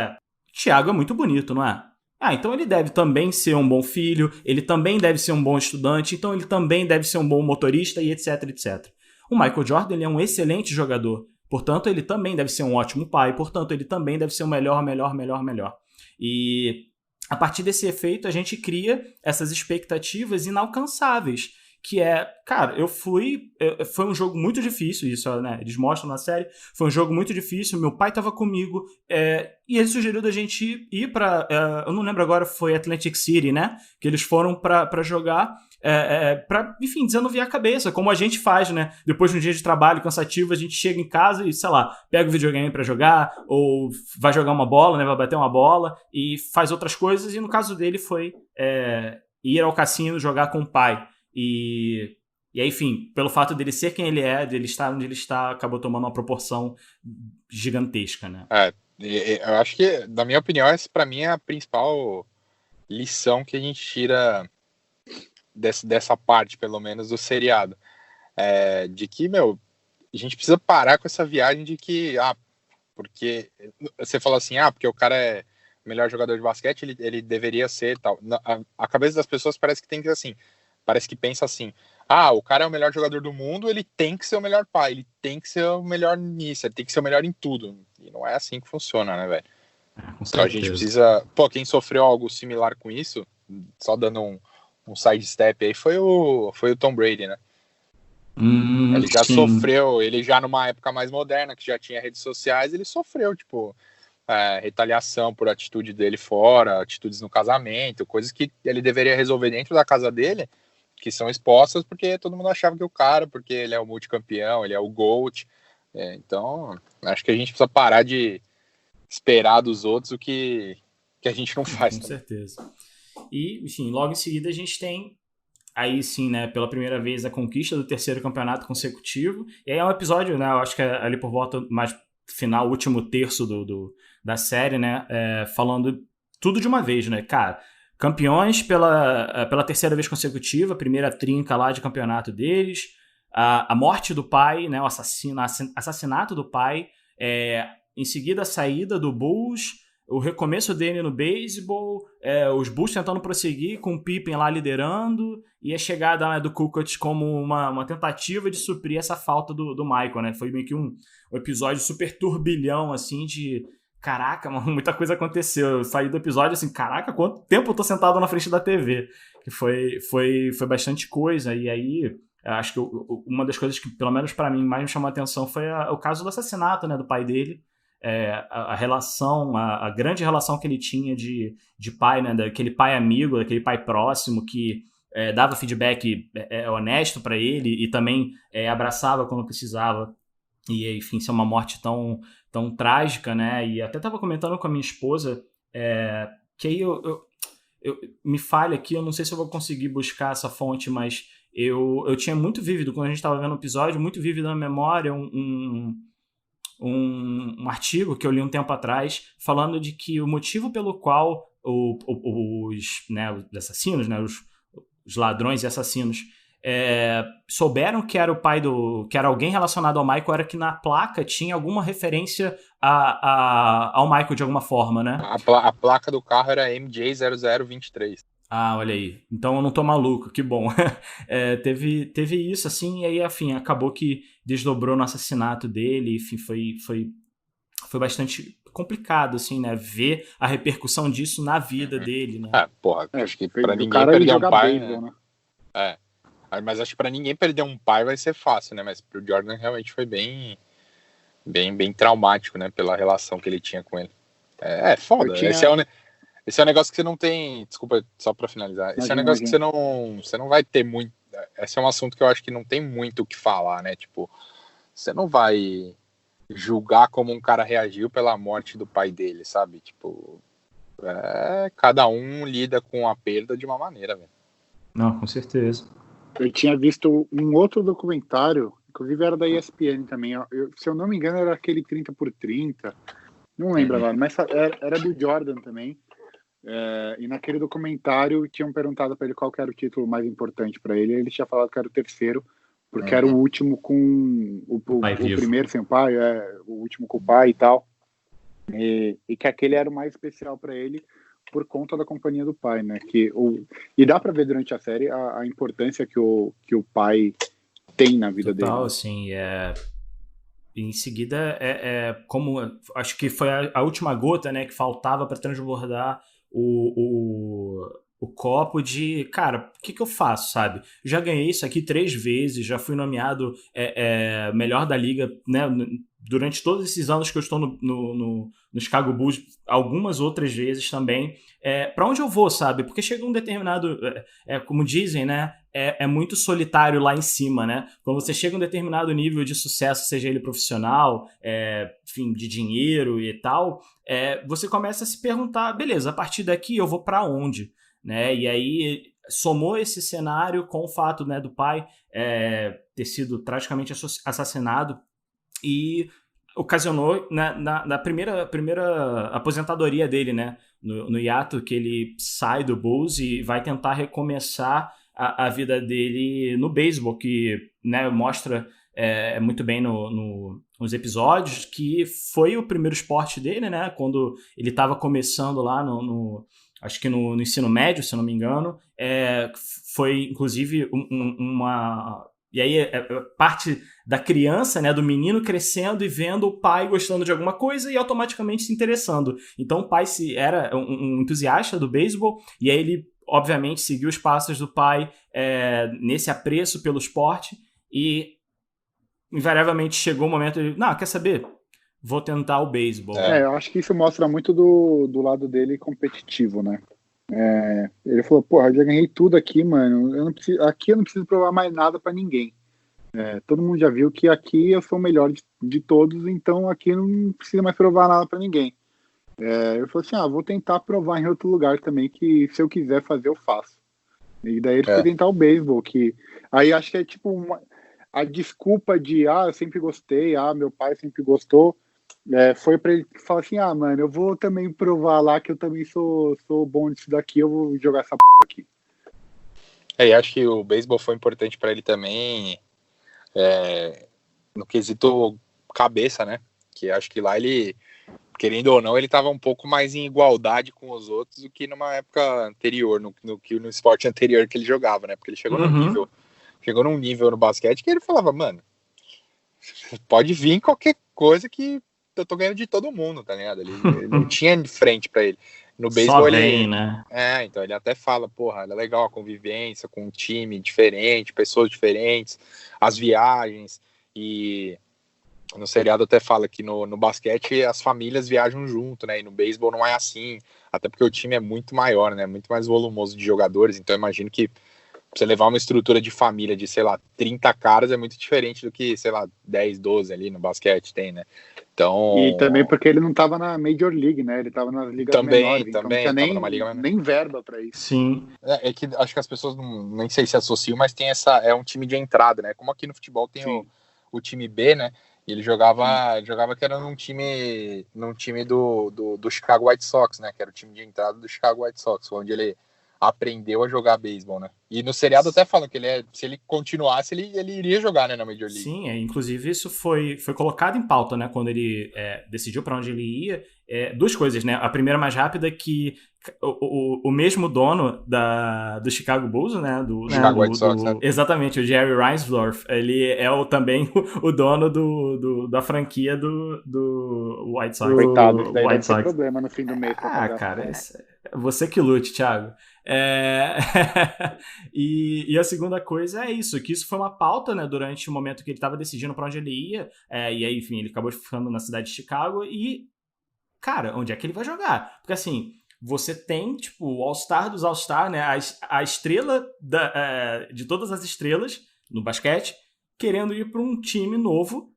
Speaker 1: Thiago é muito bonito, não é? Então ele deve também ser um bom filho, ele também deve ser um bom estudante, então ele também deve ser um bom motorista e etc, etc. O Michael Jordan, ele é um excelente jogador, portanto ele também deve ser um ótimo pai, portanto ele também deve ser o melhor. E a partir desse efeito a gente cria essas expectativas inalcançáveis, que cara, foi um jogo muito difícil, isso, né, eles mostram na série, foi um jogo muito difícil, meu pai tava comigo, e ele sugeriu da gente ir pra, eu não lembro agora, foi Atlantic City, né, que eles foram pra jogar, pra, enfim, desanuviar a cabeça, como a gente faz, né, depois de um dia de trabalho cansativo, a gente chega em casa e, sei lá, pega o videogame pra jogar, ou vai jogar uma bola, né, vai bater uma bola, e faz outras coisas, e no caso dele foi ir ao cassino jogar com o pai. E aí, enfim, pelo fato dele ser quem ele é, dele estar onde ele está, acabou tomando uma proporção gigantesca, né?
Speaker 2: Eu acho que, na minha opinião, essa pra mim é a principal lição que a gente tira dessa parte, pelo menos, do seriado. De que, a gente precisa parar com essa viagem de que, porque você fala assim, porque o cara é o melhor jogador de basquete, ele deveria ser tal. A cabeça das pessoas parece que tem que ser assim. Parece que pensa assim, o cara é o melhor jogador do mundo, ele tem que ser o melhor pai, ele tem que ser o melhor nisso, ele tem que ser o melhor em tudo. E não é assim que funciona, né, velho? Então a gente precisa... quem sofreu algo similar com isso, só dando um sidestep aí, foi o Tom Brady, né? Ele já sofreu, ele já numa época mais moderna, que já tinha redes sociais, ele sofreu, tipo... retaliação por atitude dele fora, atitudes no casamento, coisas que ele deveria resolver dentro da casa dele, que são expostas porque todo mundo achava que o cara, porque ele é o multicampeão, ele é o GOAT. Então, acho que a gente precisa parar de esperar dos outros o que a gente não faz.
Speaker 1: Com certeza. E, enfim, logo em seguida a gente tem, aí sim, né, pela primeira vez a conquista do 3º campeonato consecutivo. E aí é um episódio, né, eu acho que é ali por volta mais final, último terço da série, né, falando tudo de uma vez, né, cara. campeões pela terceira vez consecutiva, primeira trinca lá de campeonato deles, a morte do pai, né, o assassinato do pai, em seguida a saída do Bulls, o recomeço dele no beisebol, os Bulls tentando prosseguir com o Pippen lá liderando, e a chegada, né, do Kukoc como uma tentativa de suprir essa falta do Michael, né? Foi meio que um episódio super turbilhão, assim, de... Caraca, mano, muita coisa aconteceu. Eu saí do episódio assim, caraca, quanto tempo eu tô sentado na frente da TV? Que foi bastante coisa. E aí, acho que uma das coisas que, pelo menos pra mim, mais me chamou a atenção foi o caso do assassinato, né, do pai dele. A relação, a grande relação que ele tinha de pai, né, daquele pai amigo, daquele pai próximo que dava feedback honesto pra ele e também abraçava quando precisava. E, enfim, ser uma morte tão trágica, né? E até tava comentando com a minha esposa que aí eu me falha aqui, eu não sei se eu vou conseguir buscar essa fonte, mas eu tinha muito vívido, quando a gente tava vendo o episódio, muito vívido na memória, um artigo que eu li um tempo atrás, falando de que o motivo pelo qual os assassinos, né, os ladrões e assassinos souberam que era o pai que era alguém relacionado ao Michael, era que na placa tinha alguma referência ao Michael de alguma forma, né?
Speaker 2: A placa do carro era MJ0023.
Speaker 1: Ah, olha aí. Então eu não tô maluco, que bom. Teve isso, assim, e aí, enfim, acabou que desdobrou no assassinato dele, enfim, foi bastante complicado, assim, né? Ver a repercussão disso na vida dele, né?
Speaker 2: Acho que pra ninguém perder um pai, né? Mas acho que pra ninguém perder um pai vai ser fácil, né? Mas pro Jordan realmente foi bem traumático, né? Pela relação que ele tinha com ele. Foda. Esse é um negócio que você não tem... Desculpa, só pra finalizar. Esse é um negócio que você não vai ter muito... Esse é um assunto que eu acho que não tem muito o que falar, né? Tipo, você não vai julgar como um cara reagiu pela morte do pai dele, sabe? Tipo, cada um lida com a perda de uma maneira, velho.
Speaker 1: Não, com certeza.
Speaker 3: Eu tinha visto um outro documentário, inclusive era da ESPN também. Se eu não me engano, era aquele 30x30. Não lembro agora, mas era do Jordan também. E naquele documentário tinham perguntado para ele qual que era o título mais importante para ele. Ele tinha falado que era o terceiro, porque era o último com o primeiro sem o pai, o último com o pai e tal. E que aquele era o mais especial para ele, por conta da companhia do pai, né? E dá pra ver durante a série a importância que o pai tem na vida dele.
Speaker 1: Total, assim, em seguida, como acho que foi a última gota, né, que faltava para transbordar o copo de, cara, o que eu faço, sabe? Já ganhei isso aqui 3 vezes, já fui nomeado melhor da liga, né, durante todos esses anos que eu estou no Chicago Bulls, algumas outras vezes também. Para onde eu vou, sabe? Porque chega um determinado... como dizem, né? É muito solitário lá em cima, né? Quando você chega a um determinado nível de sucesso, seja ele profissional, enfim, de dinheiro e tal, você começa a se perguntar, beleza, a partir daqui eu vou para onde? Né? E aí somou esse cenário com o fato, né, do pai ter sido tragicamente assassinado e ocasionou na primeira aposentadoria dele, né, no hiato que ele sai do Bulls e vai tentar recomeçar a vida dele no beisebol, que, né, mostra muito bem nos episódios que foi o primeiro esporte dele, né, quando ele estava começando lá acho que no ensino médio, se eu não me engano, foi inclusive uma... E aí parte da criança, né, do menino crescendo e vendo o pai gostando de alguma coisa e automaticamente se interessando. Então o pai era um entusiasta do beisebol e aí ele, obviamente, seguiu os passos do pai nesse apreço pelo esporte e invariavelmente chegou o momento de, não, quer saber? Vou tentar o beisebol.
Speaker 3: Eu acho que isso mostra muito do lado dele competitivo, né? Ele falou, porra, eu já ganhei tudo aqui, mano. Aqui eu não preciso provar mais nada pra ninguém. Todo mundo já viu que aqui eu sou o melhor de todos, então aqui não precisa mais provar nada pra ninguém. Eu falei assim, vou tentar provar em outro lugar também, que se eu quiser fazer, eu faço. E daí ele foi tentar o beisebol, que aí acho que é tipo a desculpa de, eu sempre gostei, meu pai sempre gostou. foi pra ele falar assim, mano, eu vou também provar lá que eu também sou bom nisso daqui, eu vou jogar essa p*** aqui.
Speaker 2: E acho que o beisebol foi importante pra ele também, no quesito cabeça, né? Que acho que lá ele, querendo ou não, ele tava um pouco mais em igualdade com os outros do que numa época anterior, no esporte anterior que ele jogava, né? Porque ele chegou num nível no basquete que ele falava, mano, pode vir qualquer coisa que eu tô ganhando de todo mundo, tá ligado? Ele não tinha de frente pra ele. No beisebol ele...
Speaker 1: né?
Speaker 2: Então ele até fala, porra, é legal a convivência com um time diferente, pessoas diferentes, as viagens, e no seriado até fala que no basquete as famílias viajam junto, né? E no beisebol não é assim, até porque o time é muito maior, né? Muito mais volumoso de jogadores, então eu imagino que você levar uma estrutura de família de, sei lá, 30 caras é muito diferente do que, sei lá, 10, 12 ali no basquete tem, né? Então...
Speaker 3: E também porque ele não tava na Major League, né? Ele tava nas ligas menores, então não tinha nem verba pra isso.
Speaker 1: Sim.
Speaker 2: É que acho que as pessoas nem sei se associam, mas tem é um time de entrada, né? Como aqui no futebol tem o time B, né? E ele jogava que era num time do Chicago White Sox, né? Que era o time de entrada do Chicago White Sox, onde ele aprendeu a jogar beisebol, né? E no seriado até falam que se ele continuasse, ele iria jogar, né, na Major League.
Speaker 1: Sim, inclusive isso foi colocado em pauta, né, quando ele decidiu para onde ele ia. Duas coisas, né? A primeira mais rápida é que o mesmo dono do Chicago Bulls, né? Do
Speaker 2: Chicago White Sox, né?
Speaker 1: Exatamente, o Jerry Reinsdorf, ele é também o dono da franquia do White Sox.
Speaker 3: Coitado, isso daí vai ter problema no fim do mês.
Speaker 1: Cara, você que lute, Thiago. E a segunda coisa é isso, que isso foi uma pauta, né, durante o momento que ele estava decidindo para onde ele ia, e aí, enfim, ele acabou ficando na cidade de Chicago e, cara, onde é que ele vai jogar? Porque, assim, você tem, tipo, o All-Star dos All-Star, né, a estrela de todas as estrelas no basquete, querendo ir para um time novo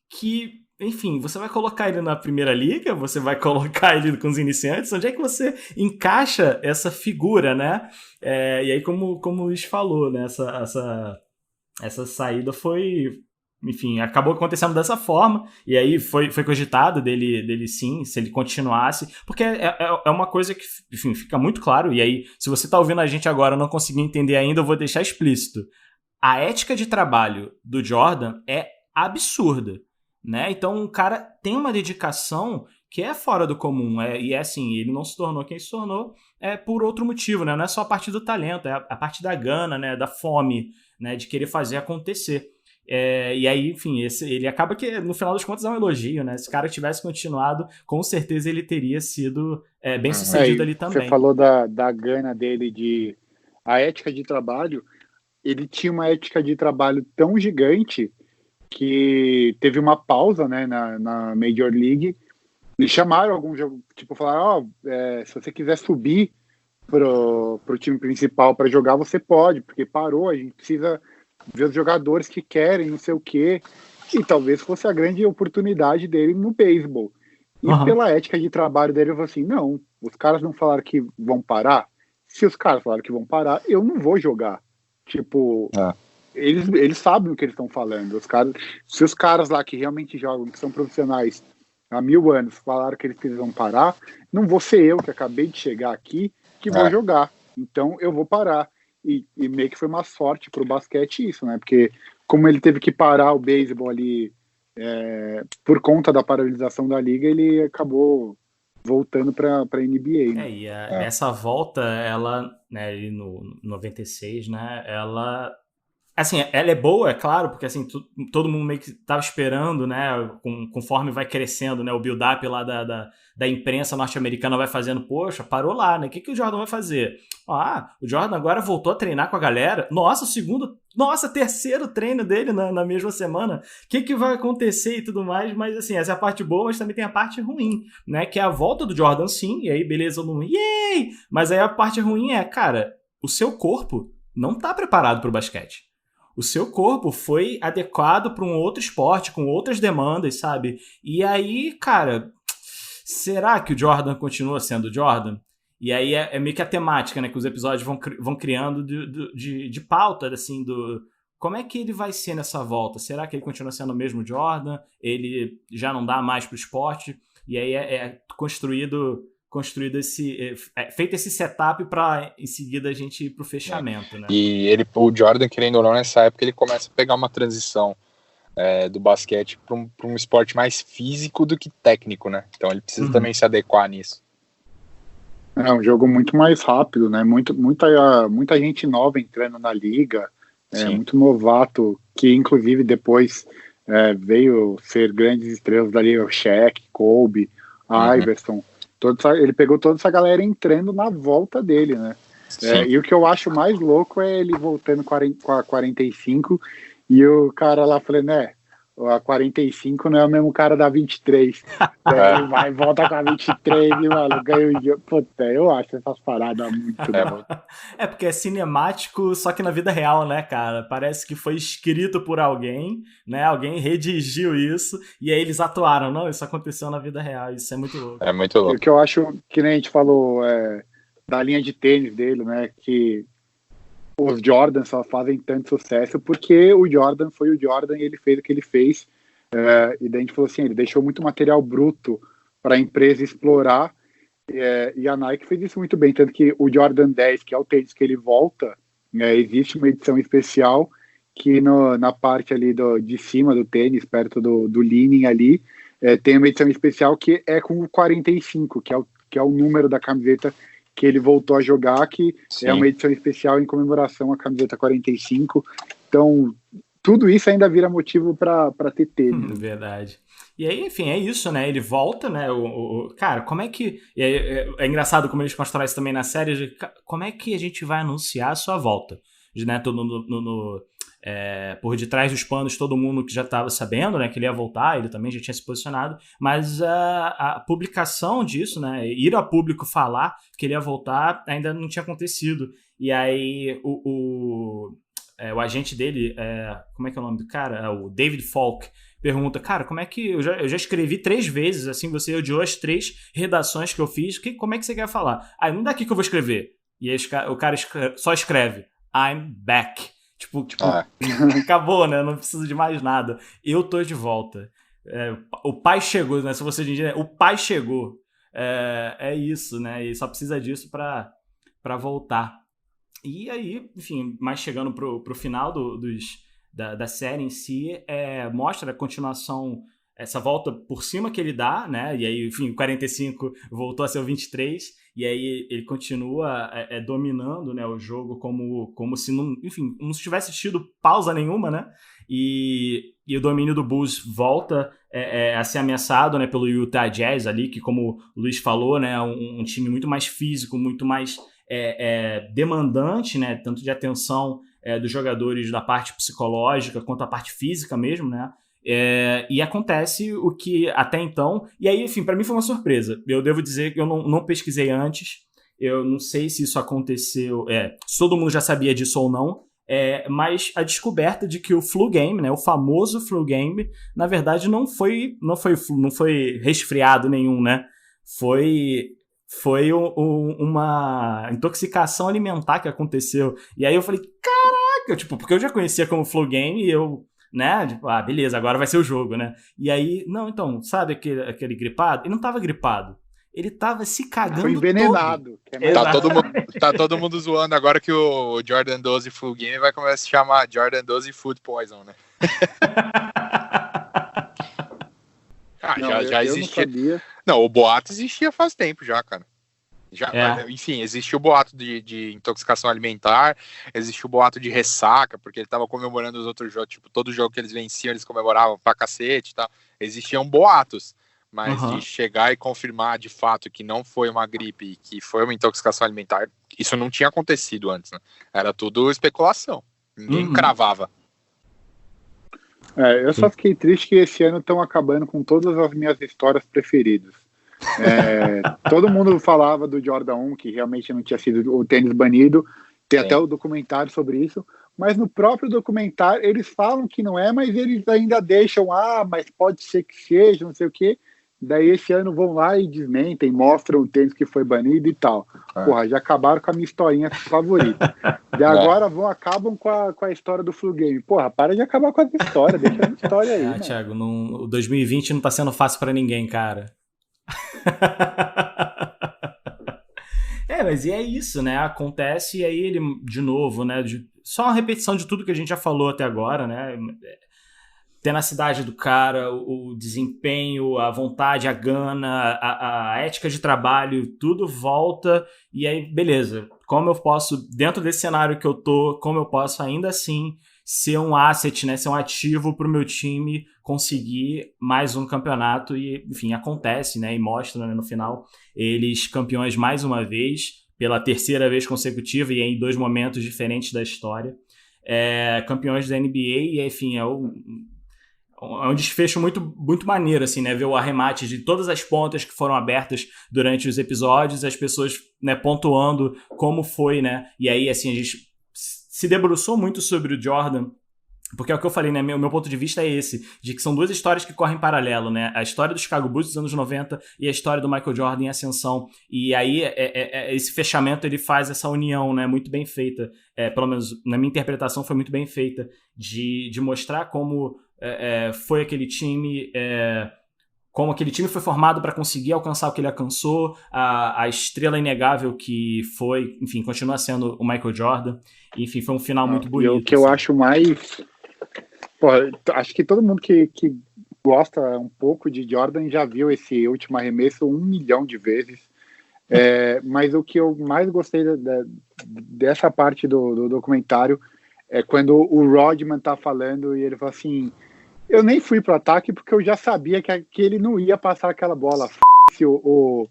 Speaker 1: que... Enfim, você vai colocar ele na primeira liga? Você vai colocar ele com os iniciantes? Onde é que você encaixa essa figura, né? E aí, como o Luiz falou, né? Essa saída foi... Enfim, acabou acontecendo dessa forma. E aí foi cogitado dele sim, se ele continuasse. Porque é uma coisa que, enfim, fica muito claro. E aí, se você tá ouvindo a gente agora e não conseguiu entender ainda, eu vou deixar explícito. A ética de trabalho do Jordan é absurda. Né? Então o cara tem uma dedicação que é fora do comum, e é assim, ele não se tornou quem se tornou por outro motivo, né? Não é só a parte do talento, é a parte da gana, né? Da fome, né? De querer fazer acontecer. E aí, enfim, ele acaba que, no final das contas, é um elogio, né? Se o cara tivesse continuado, com certeza ele teria sido bem sucedido ali também.
Speaker 3: Você falou da gana dele, a ética de trabalho, ele tinha uma ética de trabalho tão gigante que teve uma pausa, né, na Major League, e chamaram algum jogo, tipo, falaram, se você quiser subir pro time principal para jogar, você pode, porque parou, a gente precisa ver os jogadores que querem, não sei o quê, e talvez fosse a grande oportunidade dele no beisebol. E pela ética de trabalho dele, eu falei assim, não, os caras não falaram que vão parar, se os caras falaram que vão parar, eu não vou jogar. Tipo... Eles sabem o que eles estão falando. Se os caras lá que realmente jogam, que são profissionais há 1000 anos, falaram que eles precisam parar, não vou ser eu, que acabei de chegar aqui, que vou jogar. Então eu vou parar. E meio que foi uma sorte pro basquete isso, né? Porque como ele teve que parar o beisebol ali por conta da paralisação da liga, ele acabou voltando para a NBA. Né?
Speaker 1: Essa volta, ela, né, ali no 96, né, ela... Assim, ela é boa, é claro, porque assim, todo mundo meio que tava esperando, né, conforme vai crescendo, né, o build-up lá da imprensa norte-americana vai fazendo, poxa, parou lá, né, o que o Jordan vai fazer? O Jordan agora voltou a treinar com a galera, terceiro treino dele na mesma semana, o que vai acontecer e tudo mais, mas assim, essa é a parte boa, mas também tem a parte ruim, né, que é a volta do Jordan sim, e aí beleza, yay! Mas aí a parte ruim cara, o seu corpo não tá preparado pro basquete. O seu corpo foi adequado para um outro esporte, com outras demandas, sabe? E aí, cara, será que o Jordan continua sendo o Jordan? E aí é meio que a temática, né? Que os episódios vão criando de pauta, assim, Como é que ele vai ser nessa volta? Será que ele continua sendo o mesmo Jordan? Ele já não dá mais pro esporte? E aí é construído feito esse setup para em seguida a gente ir pro fechamento, né?
Speaker 2: E o Jordan, querendo ou não, nessa época ele começa a pegar uma transição do basquete para um esporte mais físico do que técnico, né? Então ele precisa também se adequar nisso.
Speaker 3: É um jogo muito mais rápido, né? Muita gente nova entrando na liga, muito novato, que inclusive depois veio ser grandes estrelas da liga, o Shaq, Kobe, Iverson. Ele pegou toda essa galera entrando na volta dele, né? E o que eu acho mais louco é ele voltando com a 45 e o cara lá falando, a 45 não é o mesmo cara da 23. Ele vai e volta com a 23 e, mano, ganha o jogo. Puta, eu acho essas paradas muito
Speaker 1: porque é cinemático, só que na vida real, né, cara? Parece que foi escrito por alguém, né? Alguém redigiu isso e aí eles atuaram. Não, isso aconteceu na vida real. Isso é muito louco.
Speaker 2: É muito louco.
Speaker 3: O que eu acho, que nem a gente falou da linha de tênis dele, né? Que os Jordan só fazem tanto sucesso porque o Jordan foi o Jordan e ele fez o que ele fez. E daí a gente falou assim, ele deixou muito material bruto para a empresa explorar, e a Nike fez isso muito bem, tanto que o Jordan 10, que é o tênis que ele volta, existe uma edição especial que na parte ali de cima do tênis, perto do lining ali, tem uma edição especial que é com o 45, que é o número da camiseta que ele voltou a jogar, que é uma edição especial em comemoração à camiseta 45. Então, tudo isso ainda vira motivo para ter tênis.
Speaker 1: Verdade. E aí, enfim, é isso, né? Ele volta, né? Cara, como é que... É engraçado como eles constroem isso também na série. Como é que a gente vai anunciar a sua volta? Né? Por detrás dos panos, todo mundo que já estava sabendo, né, que ele ia voltar, ele também já tinha se posicionado, mas a publicação disso, né, ir ao público falar que ele ia voltar ainda não tinha acontecido. E aí o agente dele, como é que é o nome do cara? O David Falk, pergunta, cara, como é que... Eu já escrevi 3 vezes, assim, você odiou as 3 redações que eu fiz, como é que você quer falar? Não daqui que eu vou escrever. E aí o cara só escreve, I'm back. Tipo, acabou, né? Não preciso de mais nada. Eu tô de volta. O pai chegou, né? Se você diz, o pai chegou. É isso, né? E só precisa disso pra voltar. E aí, enfim, mais chegando pro final da série em si, mostra a continuação, essa volta por cima que ele dá, né? E aí, enfim, o 45 voltou a ser o 23. E aí ele continua dominando, né, o jogo como se não tivesse tido pausa nenhuma, né? E o domínio do Bulls volta a ser ameaçado, né, pelo Utah Jazz ali, que, como o Luiz falou, né, um time muito mais físico, muito mais demandante, né, tanto de atenção dos jogadores da parte psicológica quanto a parte física mesmo, né? E acontece o que até então... E aí, enfim, para mim foi uma surpresa. Eu devo dizer que eu não pesquisei antes. Eu não sei se isso aconteceu... se todo mundo já sabia disso ou não. Mas a descoberta de que o flu game, né, o famoso flu game, na verdade não foi resfriado nenhum, né? Foi uma intoxicação alimentar que aconteceu. E aí eu falei, caraca! Porque eu já conhecia como flu game e eu... né? Tipo, beleza, agora vai ser o jogo, né? E aí, não, então, sabe aquele gripado? Ele não tava gripado. Ele tava se cagando.
Speaker 3: Foi envenenado.
Speaker 2: Tá todo mundo zoando agora que o Jordan 12 Flu Game vai começar a se chamar Jordan 12 Food Poison, né? Já existia. Não, o boato existia faz tempo já, cara. Enfim, existiu o boato de intoxicação alimentar, existiu o boato de ressaca, porque ele tava comemorando os outros jogos, tipo, todo jogo que eles venciam, eles comemoravam pra cacete e tal. Existiam boatos, mas de chegar e confirmar de fato que não foi uma gripe e que foi uma intoxicação alimentar, isso não tinha acontecido antes, né? Era tudo especulação, ninguém cravava.
Speaker 3: Eu só fiquei triste que esse ano estão acabando com todas as minhas histórias preferidas. Todo mundo falava do Jordan 1, que realmente não tinha sido o tênis banido. Tem até o documentário sobre isso. Mas no próprio documentário eles falam que não é, mas eles ainda deixam, mas pode ser que seja, não sei o quê. Daí esse ano vão lá e desmentem, mostram o tênis que foi banido e tal. Porra, já acabaram com a minha historinha favorita. E agora acabam com a história do Flu Game. Porra, para de acabar com a história, deixa a história aí.
Speaker 1: Thiago, o 2020 não tá sendo fácil pra ninguém, cara. Mas e é isso, né? Acontece e aí ele, de novo, né? Só uma repetição de tudo que a gente já falou até agora, né? Tenacidade do cara, o desempenho, a vontade, a gana, a ética de trabalho, tudo volta e aí, beleza. Como eu posso, dentro desse cenário que eu tô, como eu posso ainda assim ser um asset, né? Ser um ativo pro meu time conseguir mais um campeonato e, enfim, acontece, né? E mostra, né, no final, eles campeões mais uma vez, pela terceira vez consecutiva e em 2 momentos diferentes da história. Campeões da NBA e, enfim, é um desfecho muito, muito maneiro, assim, né? Ver o arremate de todas as pontas que foram abertas durante os episódios, as pessoas, né, pontuando como foi, né? E aí, assim, a gente se debruçou muito sobre o Jordan, porque é o que eu falei, né? Meu ponto de vista é esse, de que são 2 histórias que correm em paralelo, né? A história do Chicago Bulls dos anos 90 e a história do Michael Jordan em ascensão. E aí, esse fechamento, ele faz essa união, né? Muito bem feita. Pelo menos, na minha interpretação, foi muito bem feita de mostrar como foi aquele time... como aquele time foi formado para conseguir alcançar o que ele alcançou, a estrela inegável que foi, enfim, continua sendo o Michael Jordan. Enfim, foi um final muito bonito.
Speaker 3: E o que eu acho mais... Porra, acho que todo mundo que gosta um pouco de Jordan já viu esse último arremesso 1 milhão de vezes. Mas o que eu mais gostei dessa parte do documentário é quando o Rodman tá falando e ele fala assim: eu nem fui pro ataque porque eu já sabia que ele não ia passar aquela bola. O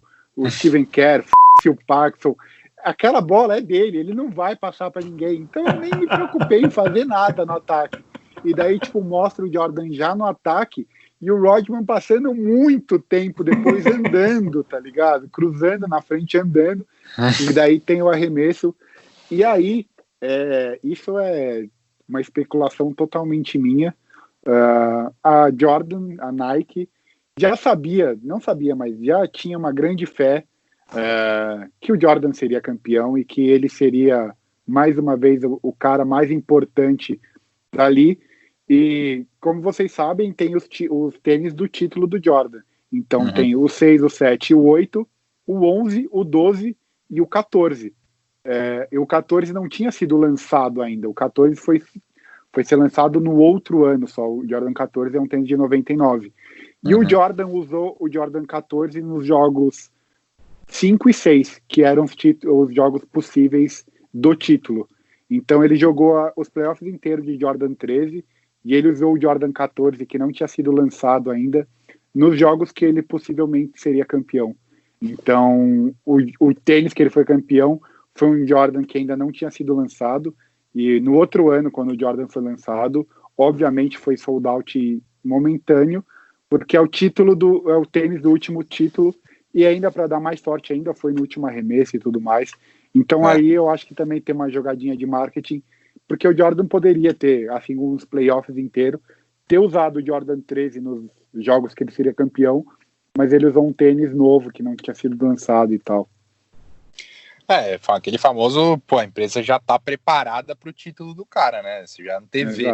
Speaker 3: Steven Kerr, o Paxson, aquela bola é dele, ele não vai passar para ninguém. Então eu nem me preocupei em fazer nada no ataque. E daí, tipo, mostra o Jordan já no ataque e o Rodman passando muito tempo depois andando, tá ligado? Cruzando na frente, andando. E daí tem o arremesso. E aí, isso é uma especulação totalmente minha. A Jordan, a Nike, já sabia, não sabia, mas já tinha uma grande fé que o Jordan seria campeão e que ele seria, mais uma vez, o cara mais importante dali. E, como vocês sabem, tem os tênis do título do Jordan. Então tem o 6, o 7, o 8, o 11, o 12 e o 14. E o 14 não tinha sido lançado ainda. O 14 foi ser lançado no outro ano só. O Jordan 14 é um tênis de 99. E o Jordan usou o Jordan 14 nos jogos 5 e 6, que eram os jogos possíveis do título. Então ele jogou os playoffs inteiros de Jordan 13 e ele usou o Jordan 14, que não tinha sido lançado ainda, nos jogos que ele possivelmente seria campeão. Então, o tênis que ele foi campeão foi um Jordan que ainda não tinha sido lançado, e no outro ano, quando o Jordan foi lançado, obviamente foi sold out momentâneo, porque é o tênis do último título, e ainda para dar mais sorte ainda foi no último arremesso e tudo mais. Então aí eu acho que também tem uma jogadinha de marketing, porque o Jordan poderia ter, assim, uns playoffs inteiros, ter usado o Jordan 13 nos jogos que ele seria campeão, mas ele usou um tênis novo que não tinha sido lançado e tal.
Speaker 2: Aquele famoso, a empresa já tá preparada pro título do cara, né? Se já não teve,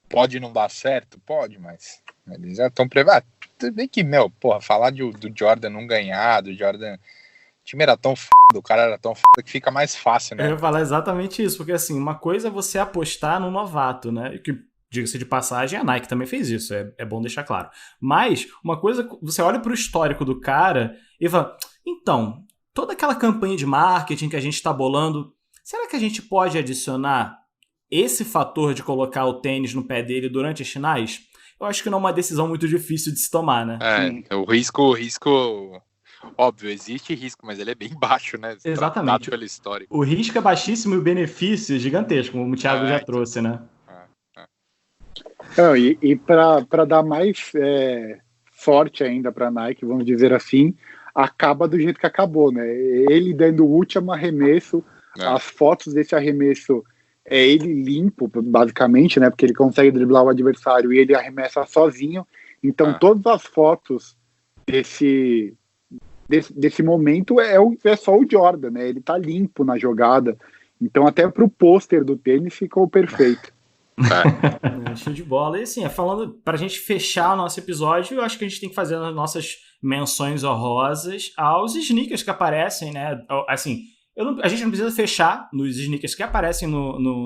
Speaker 2: pode não dar certo? Pode, mas eles já estão preparados. Tudo bem que, falar do Jordan não ganhar, do Jordan... O time era tão o cara era tão que fica mais fácil, né?
Speaker 1: Eu ia falar exatamente isso, porque assim, uma coisa é você apostar no novato, né? Que, diga-se de passagem, a Nike também fez isso, é bom deixar claro. Mas, uma coisa, você olha pro histórico do cara e fala, então, toda aquela campanha de marketing que a gente tá bolando, será que a gente pode adicionar esse fator de colocar o tênis no pé dele durante as finais? Eu acho que não é uma decisão muito difícil de se tomar, né?
Speaker 2: O risco... Óbvio, existe risco, mas ele é bem baixo, né?
Speaker 1: Exatamente.
Speaker 2: Pela história.
Speaker 1: O risco é baixíssimo e o benefício é gigantesco, como o Thiago já trouxe, né?
Speaker 3: E para dar mais sorte ainda para a Nike, vamos dizer assim, acaba do jeito que acabou, né? Ele dando o último arremesso, as fotos desse arremesso é ele limpo, basicamente, né? Porque ele consegue driblar o adversário e ele arremessa sozinho. Então, todas as fotos desse momento é só o Jordan, né? Ele tá limpo na jogada. Então, até pro pôster do tênis ficou perfeito.
Speaker 1: Show de bola. E assim, falando, pra gente fechar o nosso episódio, eu acho que a gente tem que fazer as nossas menções honrosas aos sneakers que aparecem, né? Assim, a gente não precisa fechar nos sneakers que aparecem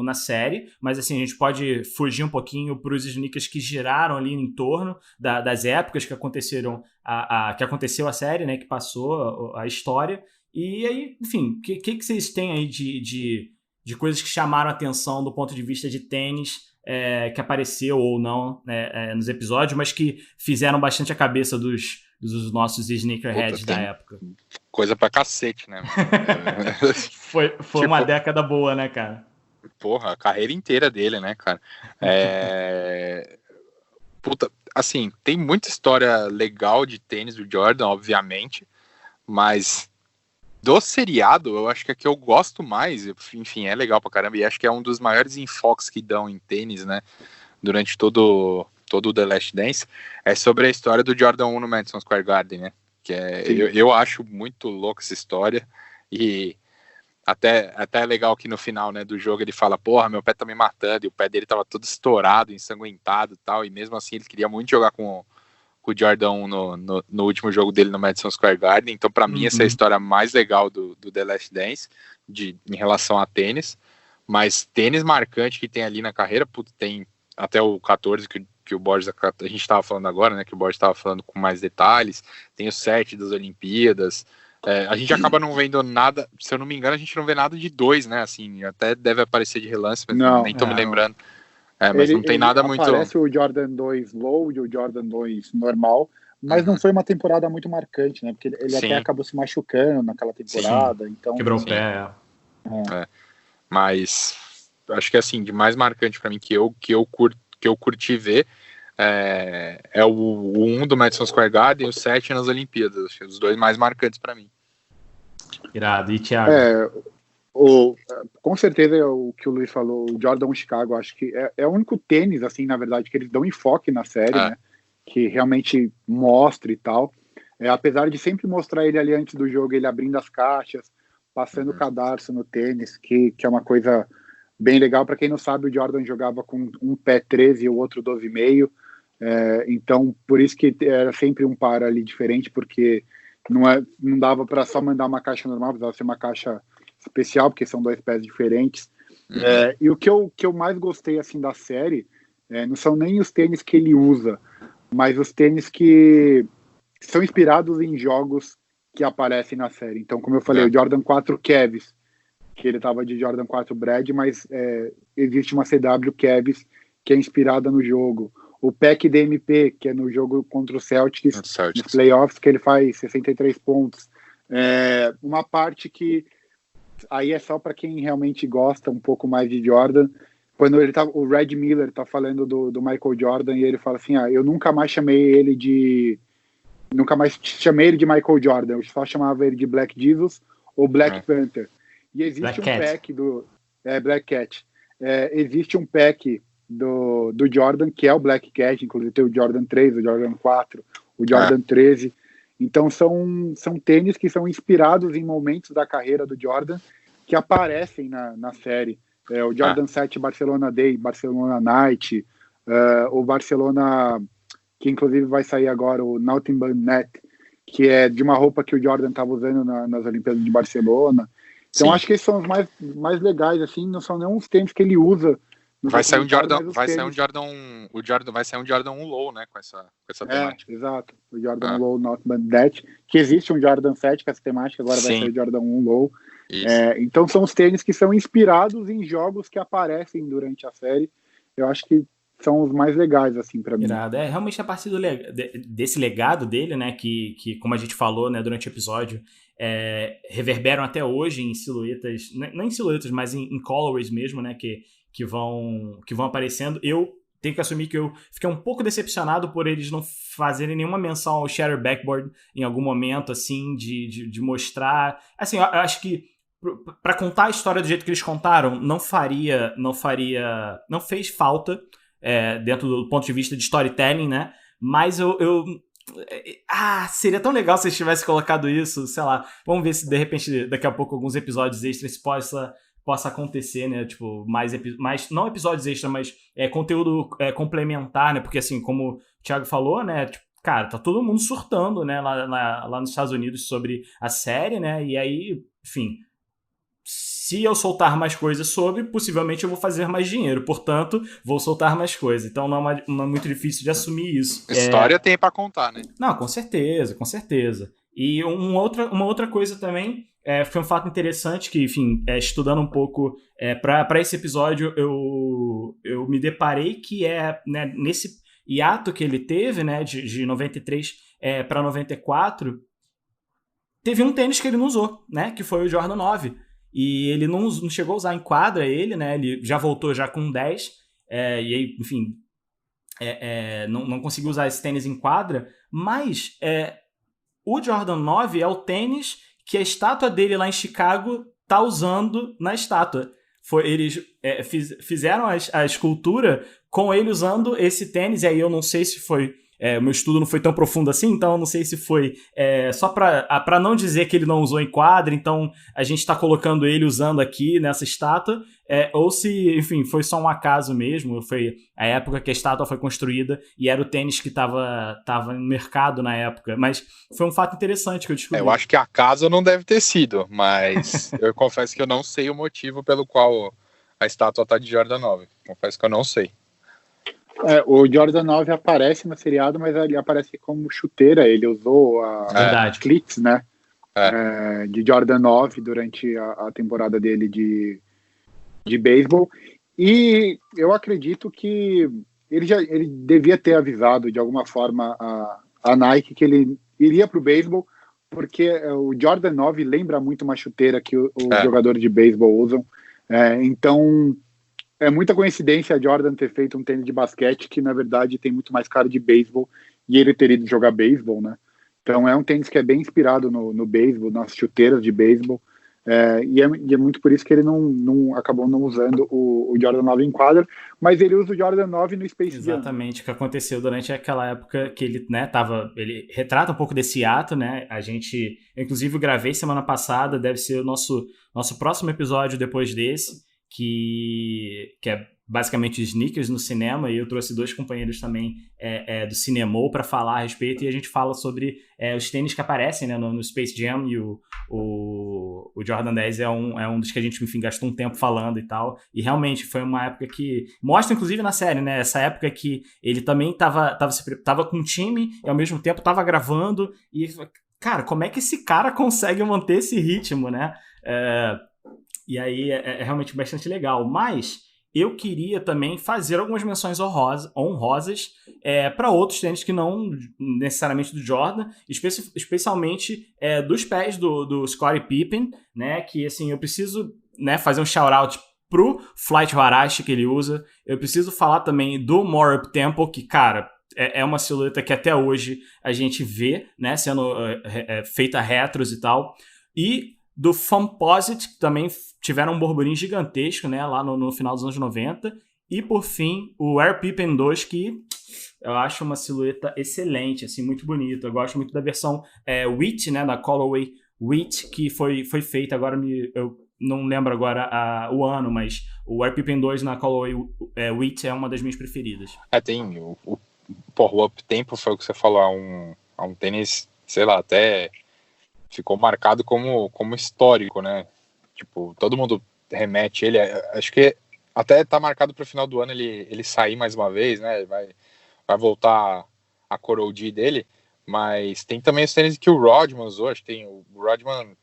Speaker 1: na série, mas assim, a gente pode fugir um pouquinho pros sneakers que giraram ali em torno das épocas que aconteceram, que aconteceu a série, né? Que passou a história. E aí, enfim, o que vocês têm aí de coisas que chamaram a atenção do ponto de vista de tênis, que apareceu ou não nos episódios, mas que fizeram bastante a cabeça dos nossos sneakerheads da época?
Speaker 2: Coisa pra cacete, né?
Speaker 1: Foi tipo, uma década boa, né, cara?
Speaker 2: Porra, a carreira inteira dele, né, cara? Puta, assim, tem muita história legal de tênis do Jordan, obviamente, mas do seriado, eu acho que a que eu gosto mais, enfim, é legal pra caramba, e acho que é um dos maiores enfoques que dão em tênis, né, durante todo o The Last Dance, é sobre a história do Jordan 1 no Madison Square Garden, né, que eu acho muito louco essa história, e até é legal que no final, né, do jogo ele fala, porra, meu pé tá me matando, e o pé dele tava todo estourado, ensanguentado e tal, e mesmo assim ele queria muito jogar com o Jordan 1 no último jogo dele no Madison Square Garden, então pra mim essa é a história mais legal do The Last Dance, em relação a tênis, mas tênis marcante que tem ali na carreira, tem até o 14 que o Borges, a gente tava falando agora, né, que o Borges tava falando com mais detalhes, tem o 7 das Olimpíadas, a gente acaba não vendo nada, se eu não me engano a gente não vê nada de 2, né, assim, até deve aparecer de relance, mas nem tô me lembrando. Mas não tem nada muito...
Speaker 3: Aparece o Jordan 2 Low e o Jordan 2 normal, mas não foi uma temporada muito marcante, né? Porque ele até acabou se machucando naquela temporada. Então,
Speaker 1: quebrou o pé.
Speaker 2: Mas acho que assim, de mais marcante pra mim que eu curti ver é o 1 do Madison Square Garden e o 7 nas Olimpíadas. Acho que os dois mais marcantes pra mim.
Speaker 1: Irado. E Thiago?
Speaker 3: Com certeza é o que o Luiz falou, o Jordan Chicago, acho que é o único tênis, assim, na verdade, que eles dão enfoque na série, né? Que realmente mostra e tal. Apesar de sempre mostrar ele ali antes do jogo, ele abrindo as caixas, passando o cadarço no tênis, que é uma coisa bem legal. Para quem não sabe, o Jordan jogava com um pé 13 e o outro 12,5. Então, por isso que era sempre um par ali diferente, porque não dava para só mandar uma caixa normal, precisava ser uma caixa especial, porque são 2 pés diferentes. E o que eu mais gostei assim da série não são nem os tênis que ele usa, mas os tênis que são inspirados em jogos que aparecem na série. Então, como eu falei, o Jordan 4 Cavs, que ele tava de Jordan 4 Brad, mas existe uma CW Cavs que é inspirada no jogo. O Pack DMP, que é no jogo contra o Celtics, nos playoffs, que ele faz 63 pontos. Uma parte que aí é só para quem realmente gosta um pouco mais de Jordan. Quando o Red Miller tá falando do Michael Jordan, e ele fala assim, eu nunca mais chamei ele de Michael Jordan, eu só chamava ele de Black Jesus ou Black Panther. E existe pack do Black Cat. Existe um pack do Jordan, que é o Black Cat, inclusive tem o Jordan 3, o Jordan 4, o Jordan 13. Então são tênis que são inspirados em momentos da carreira do Jordan que aparecem na série. O Jordan 7 Barcelona Day, Barcelona Night, o Barcelona, que inclusive vai sair agora, o Nothing But Net, que é de uma roupa que o Jordan estava usando nas Olimpíadas de Barcelona. Então acho que esses são os mais legais, assim, não são nem os tênis que ele usa.
Speaker 2: Vai sair um Jordan 1 Low, né, com essa temática.
Speaker 3: Exato, o Jordan Low Not Bandit, que existe um Jordan 7 com essa temática, agora vai sair o Jordan 1 Low. Então são os tênis que são inspirados em jogos que aparecem durante a série. Eu acho que são os mais legais, assim, pra mim.
Speaker 1: Realmente a partir desse legado dele, né, que como a gente falou, né, durante o episódio, reverberam até hoje em silhuetas, não em silhuetas, mas em colorways mesmo, né, que vão aparecendo. Eu tenho que assumir que eu fiquei um pouco decepcionado por eles não fazerem nenhuma menção ao Shatter Backboard em algum momento, assim, de mostrar... Assim, eu acho que para contar a história do jeito que eles contaram, não fez falta dentro do ponto de vista de storytelling, né? Mas eu seria tão legal se eles tivessem colocado isso, sei lá. Vamos ver se de repente daqui a pouco alguns episódios extras possa acontecer, né? Tipo, mais não episódios extras, mas conteúdo complementar, né? Porque assim, como o Thiago falou, né? Tipo, cara, tá todo mundo surtando, né? Lá nos Estados Unidos sobre a série, né? E aí, enfim, se eu soltar mais coisas sobre, possivelmente eu vou fazer mais dinheiro. Portanto, vou soltar mais coisas. Então não é muito difícil de assumir isso.
Speaker 2: História tem pra contar, né?
Speaker 1: Não, com certeza, com certeza. E uma outra coisa também, foi um fato interessante que, enfim, estudando um pouco para esse episódio, eu me deparei que né, nesse hiato que ele teve, né, de 93 para 94, teve um tênis que ele não usou, né, que foi o Jordan 9. E ele não chegou a usar em quadra né, ele já voltou já com 10, e aí, enfim, não conseguiu usar esse tênis em quadra, mas o Jordan 9 é o tênis que a estátua dele lá em Chicago tá usando na estátua. Eles fizeram a escultura com ele usando esse tênis, e aí eu não sei se foi... o meu estudo não foi tão profundo assim, então eu não sei se foi só para não dizer que ele não usou em quadra, então a gente está colocando ele usando aqui nessa estátua, ou se, enfim, foi só um acaso mesmo, foi a época que a estátua foi construída e era o tênis que estava no mercado na época, mas foi um fato interessante que eu descobri.
Speaker 2: Eu acho que acaso não deve ter sido, mas eu confesso que eu não sei o motivo pelo qual a estátua tá de Jordan 9, confesso que eu não sei.
Speaker 3: O Jordan 9 aparece no seriado, mas ele aparece como chuteira. Ele usou a cleats, né? De Jordan 9 durante a temporada dele de beisebol. E eu acredito que ele devia ter avisado de alguma forma a Nike que ele iria para o beisebol, porque o Jordan 9 lembra muito uma chuteira que os jogadores de beisebol usam. Então... é muita coincidência a Jordan ter feito um tênis de basquete que, na verdade, tem muito mais cara de beisebol e ele ter ido jogar beisebol, né? Então, é um tênis que é bem inspirado no beisebol, nas chuteiras de beisebol. E é muito por isso que ele acabou não usando o Jordan 9 em quadra, mas ele usa o Jordan 9 no Space Jam.
Speaker 1: Exatamente, o que aconteceu durante aquela época que ele, né, ele retrata um pouco desse ato, né? Eu, inclusive, gravei semana passada, deve ser o nosso próximo episódio depois desse, que é basicamente sneakers no cinema, e eu trouxe 2 companheiros também do Cinemol para falar a respeito, e a gente fala sobre os tênis que aparecem, né, no Space Jam, e o Jordan 10 é um dos que a gente, enfim, gastou um tempo falando e tal, e realmente foi uma época que mostra, inclusive na série, né, essa época que ele também tava com um time e ao mesmo tempo tava gravando, e cara, como é que esse cara consegue manter esse ritmo, né? E aí é realmente bastante legal. Mas eu queria também fazer algumas menções honrosas para outros tênis que não necessariamente do Jordan, especialmente dos pés do Scottie Pippen, né? Que assim, eu preciso, né, fazer um shout-out pro Flight Huarache que ele usa. Eu preciso falar também do More Up Tempo, que, cara, é uma silhueta que até hoje a gente vê, né, sendo feita retros e tal. E do Foamposite, que também tiveram um burburinho gigantesco, né, lá no final dos anos 90. E, por fim, o Air Pippen 2, que eu acho uma silhueta excelente, assim, muito bonita. Eu gosto muito da versão Wheat, né, da Callaway Wheat, que foi feita, agora eu não lembro agora o ano, mas o Air Pippen 2 na Callaway Wheat é uma das minhas preferidas.
Speaker 2: Tem o Up Tempo, foi o que você falou, é um tênis, sei lá, até... ficou marcado como histórico, né? Tipo, todo mundo remete ele. Acho que até tá marcado para o final do ano ele sair mais uma vez, né? Vai voltar a Coroji dele. Mas tem também os tênis que o Rodman usou. Acho que tem o Rodman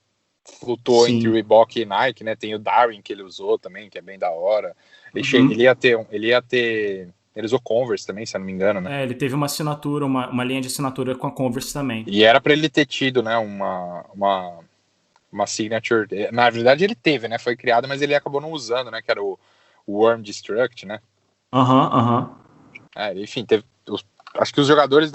Speaker 2: flutuou entre Reebok e Nike, né? Tem o Darwin que ele usou também, que é bem da hora. Ele usou Converse também, se eu não me engano, né?
Speaker 1: Ele teve uma assinatura, uma linha de assinatura com a Converse também.
Speaker 2: E era para ele ter tido, né, uma signature. Na verdade ele teve, né? Foi criado, mas ele acabou não usando, né? Que era o Worm Destruct, né? Enfim, acho que os jogadores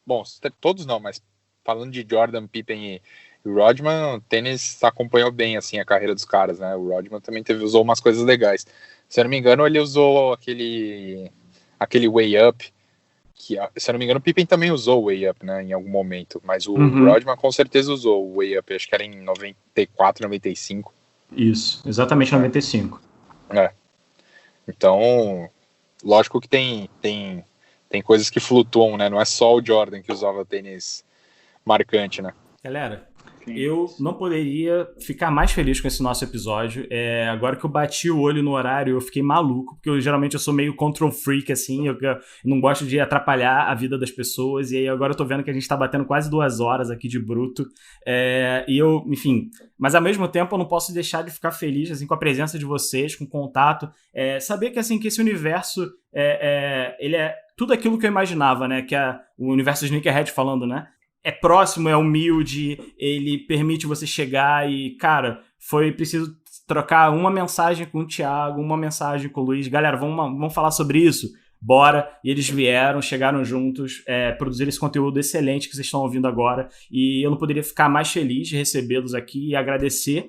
Speaker 2: bom, todos não, mas falando de Jordan, Pippen e Rodman, o tênis acompanhou bem, assim, a carreira dos caras, né? O Rodman também usou umas coisas legais. Se eu não me engano, ele usou aquele Way Up, se eu não me engano, o Pippen também usou o Way Up, né, em algum momento, mas o Rodman com certeza usou o Way Up, acho que era em 94, 95.
Speaker 1: Isso, exatamente 95.
Speaker 2: Então, lógico que tem coisas que flutuam, né, não é só o Jordan que usava tênis marcante, né.
Speaker 1: Galera, eu não poderia ficar mais feliz com esse nosso episódio. Agora que eu bati o olho no horário, eu fiquei maluco, porque geralmente eu sou meio control freak, assim, eu não gosto de atrapalhar a vida das pessoas, e aí agora eu tô vendo que a gente tá batendo quase 2 horas aqui de bruto, e eu, enfim, mas ao mesmo tempo eu não posso deixar de ficar feliz, assim, com a presença de vocês, com o contato, saber que, assim, que esse universo, ele é tudo aquilo que eu imaginava, né, que é o universo Sneakerhead falando, né, é próximo, é humilde, ele permite você chegar e, cara, foi preciso trocar uma mensagem com o Thiago, uma mensagem com o Luiz. Galera, vamos falar sobre isso? Bora! E eles vieram, chegaram juntos, produziram esse conteúdo excelente que vocês estão ouvindo agora. E eu não poderia ficar mais feliz de recebê-los aqui e agradecer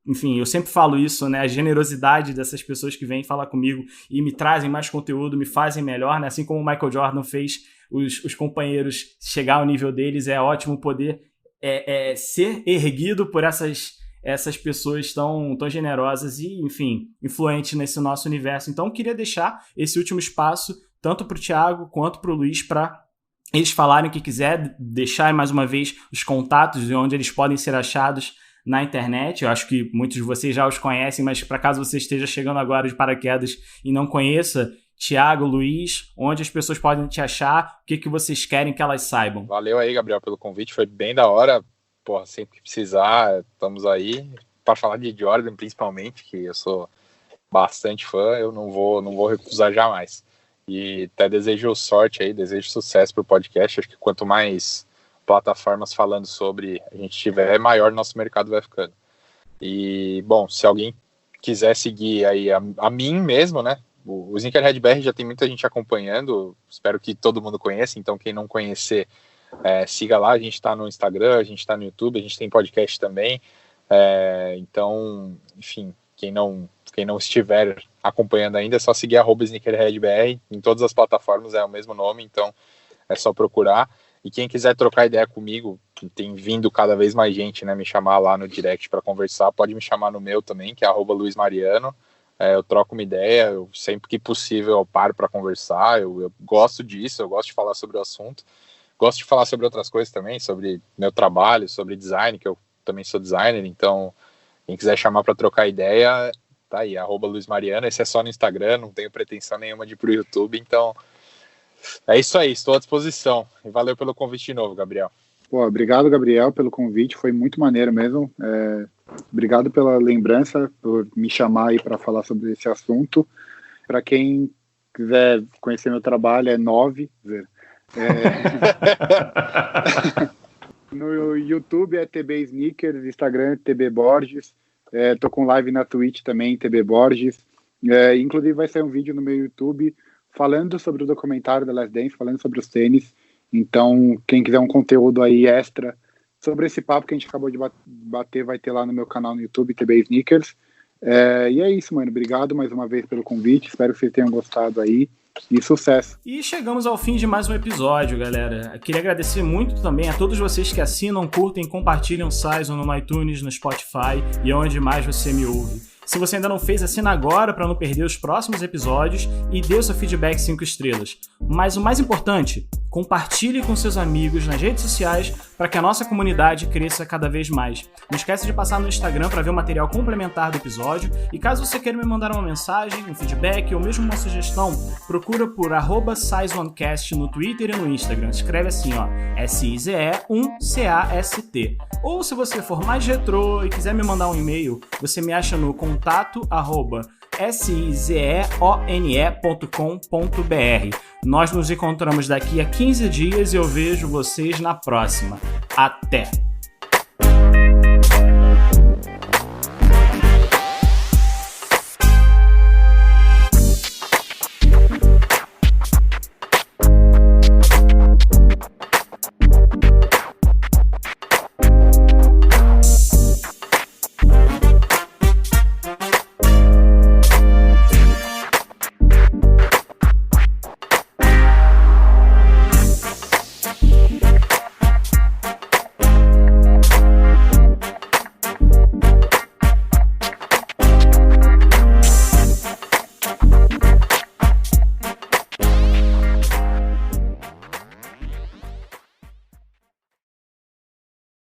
Speaker 1: enfim, eu sempre falo isso, né? A generosidade dessas pessoas que vêm falar comigo e me trazem mais conteúdo, me fazem melhor, né? Assim como o Michael Jordan fez os companheiros chegar ao nível deles, é ótimo poder ser erguido por essas pessoas tão generosas e, enfim, influentes nesse nosso universo. Então, eu queria deixar esse último espaço, tanto para o Thiago quanto para o Luiz, para eles falarem o que quiser, deixar mais uma vez os contatos de onde eles podem ser achados na internet. Eu acho que muitos de vocês já os conhecem, mas para caso você esteja chegando agora de paraquedas e não conheça, Thiago, Luiz, onde as pessoas podem te achar, o que vocês querem que elas saibam.
Speaker 2: Valeu aí, Gabriel, pelo convite, foi bem da hora. Porra, sempre que precisar, estamos aí para falar de Jordan, principalmente, que eu sou bastante fã, eu não vou recusar jamais. E até desejo sorte aí, desejo sucesso pro podcast. Acho que quanto mais plataformas falando sobre a gente tiver, maior nosso mercado vai ficando. E, bom, se alguém quiser seguir aí a mim mesmo, né, o Sneakerhead BR já tem muita gente acompanhando, espero que todo mundo conheça, então quem não conhecer, siga lá, a gente tá no Instagram, a gente tá no YouTube, a gente tem podcast também, então, enfim, quem não estiver acompanhando ainda, é só seguir @SneakerheadBR, em todas as plataformas é o mesmo nome, então é só procurar. E quem quiser trocar ideia comigo, tem vindo cada vez mais gente, né, me chamar lá no direct para conversar, pode me chamar no meu também, que é @LuizMariano. Eu troco uma ideia, sempre que possível eu paro para conversar, eu gosto disso, eu gosto de falar sobre o assunto, gosto de falar sobre outras coisas também, sobre meu trabalho, sobre design, que eu também sou designer, então quem quiser chamar para trocar ideia, tá aí, @LuizMariano, esse é só no Instagram, não tenho pretensão nenhuma de ir pro YouTube, então é isso aí, estou à disposição. E valeu pelo convite de novo, Gabriel.
Speaker 3: Pô, obrigado, Gabriel, pelo convite, foi muito maneiro mesmo. Obrigado pela lembrança, por me chamar aí para falar sobre esse assunto. Para quem quiser conhecer meu trabalho, é 9. No YouTube é TB Sneakers, Instagram é TB Borges. Tô com live na Twitch também, TB Borges. Inclusive vai sair um vídeo no meu YouTube falando sobre o documentário da Last Dance, falando sobre os tênis. Então, quem quiser um conteúdo aí extra sobre esse papo que a gente acabou de bater, vai ter lá no meu canal no YouTube, TB Sneakers. E é isso, mano. Obrigado mais uma vez pelo convite. Espero que vocês tenham gostado aí. E sucesso.
Speaker 1: E chegamos ao fim de mais um episódio, galera. Eu queria agradecer muito também a todos vocês que assinam, curtem, compartilham o Saison no iTunes, no Spotify e onde mais você me ouve. Se você ainda não fez, assina agora para não perder os próximos episódios e dê o seu feedback 5 estrelas. Mas o mais importante, compartilhe com seus amigos nas redes sociais para que a nossa comunidade cresça cada vez mais. Não esquece de passar no Instagram para ver o material complementar do episódio e caso você queira me mandar uma mensagem, um feedback ou mesmo uma sugestão, procura por @SizeOneCast no Twitter e no Instagram. Escreve assim, ó, SIZE1CAST. Ou se você for mais retrô e quiser me mandar um e-mail, você me acha no contato@sizeone.com.br. Nós nos encontramos daqui a 15 dias e eu vejo vocês na próxima. Até!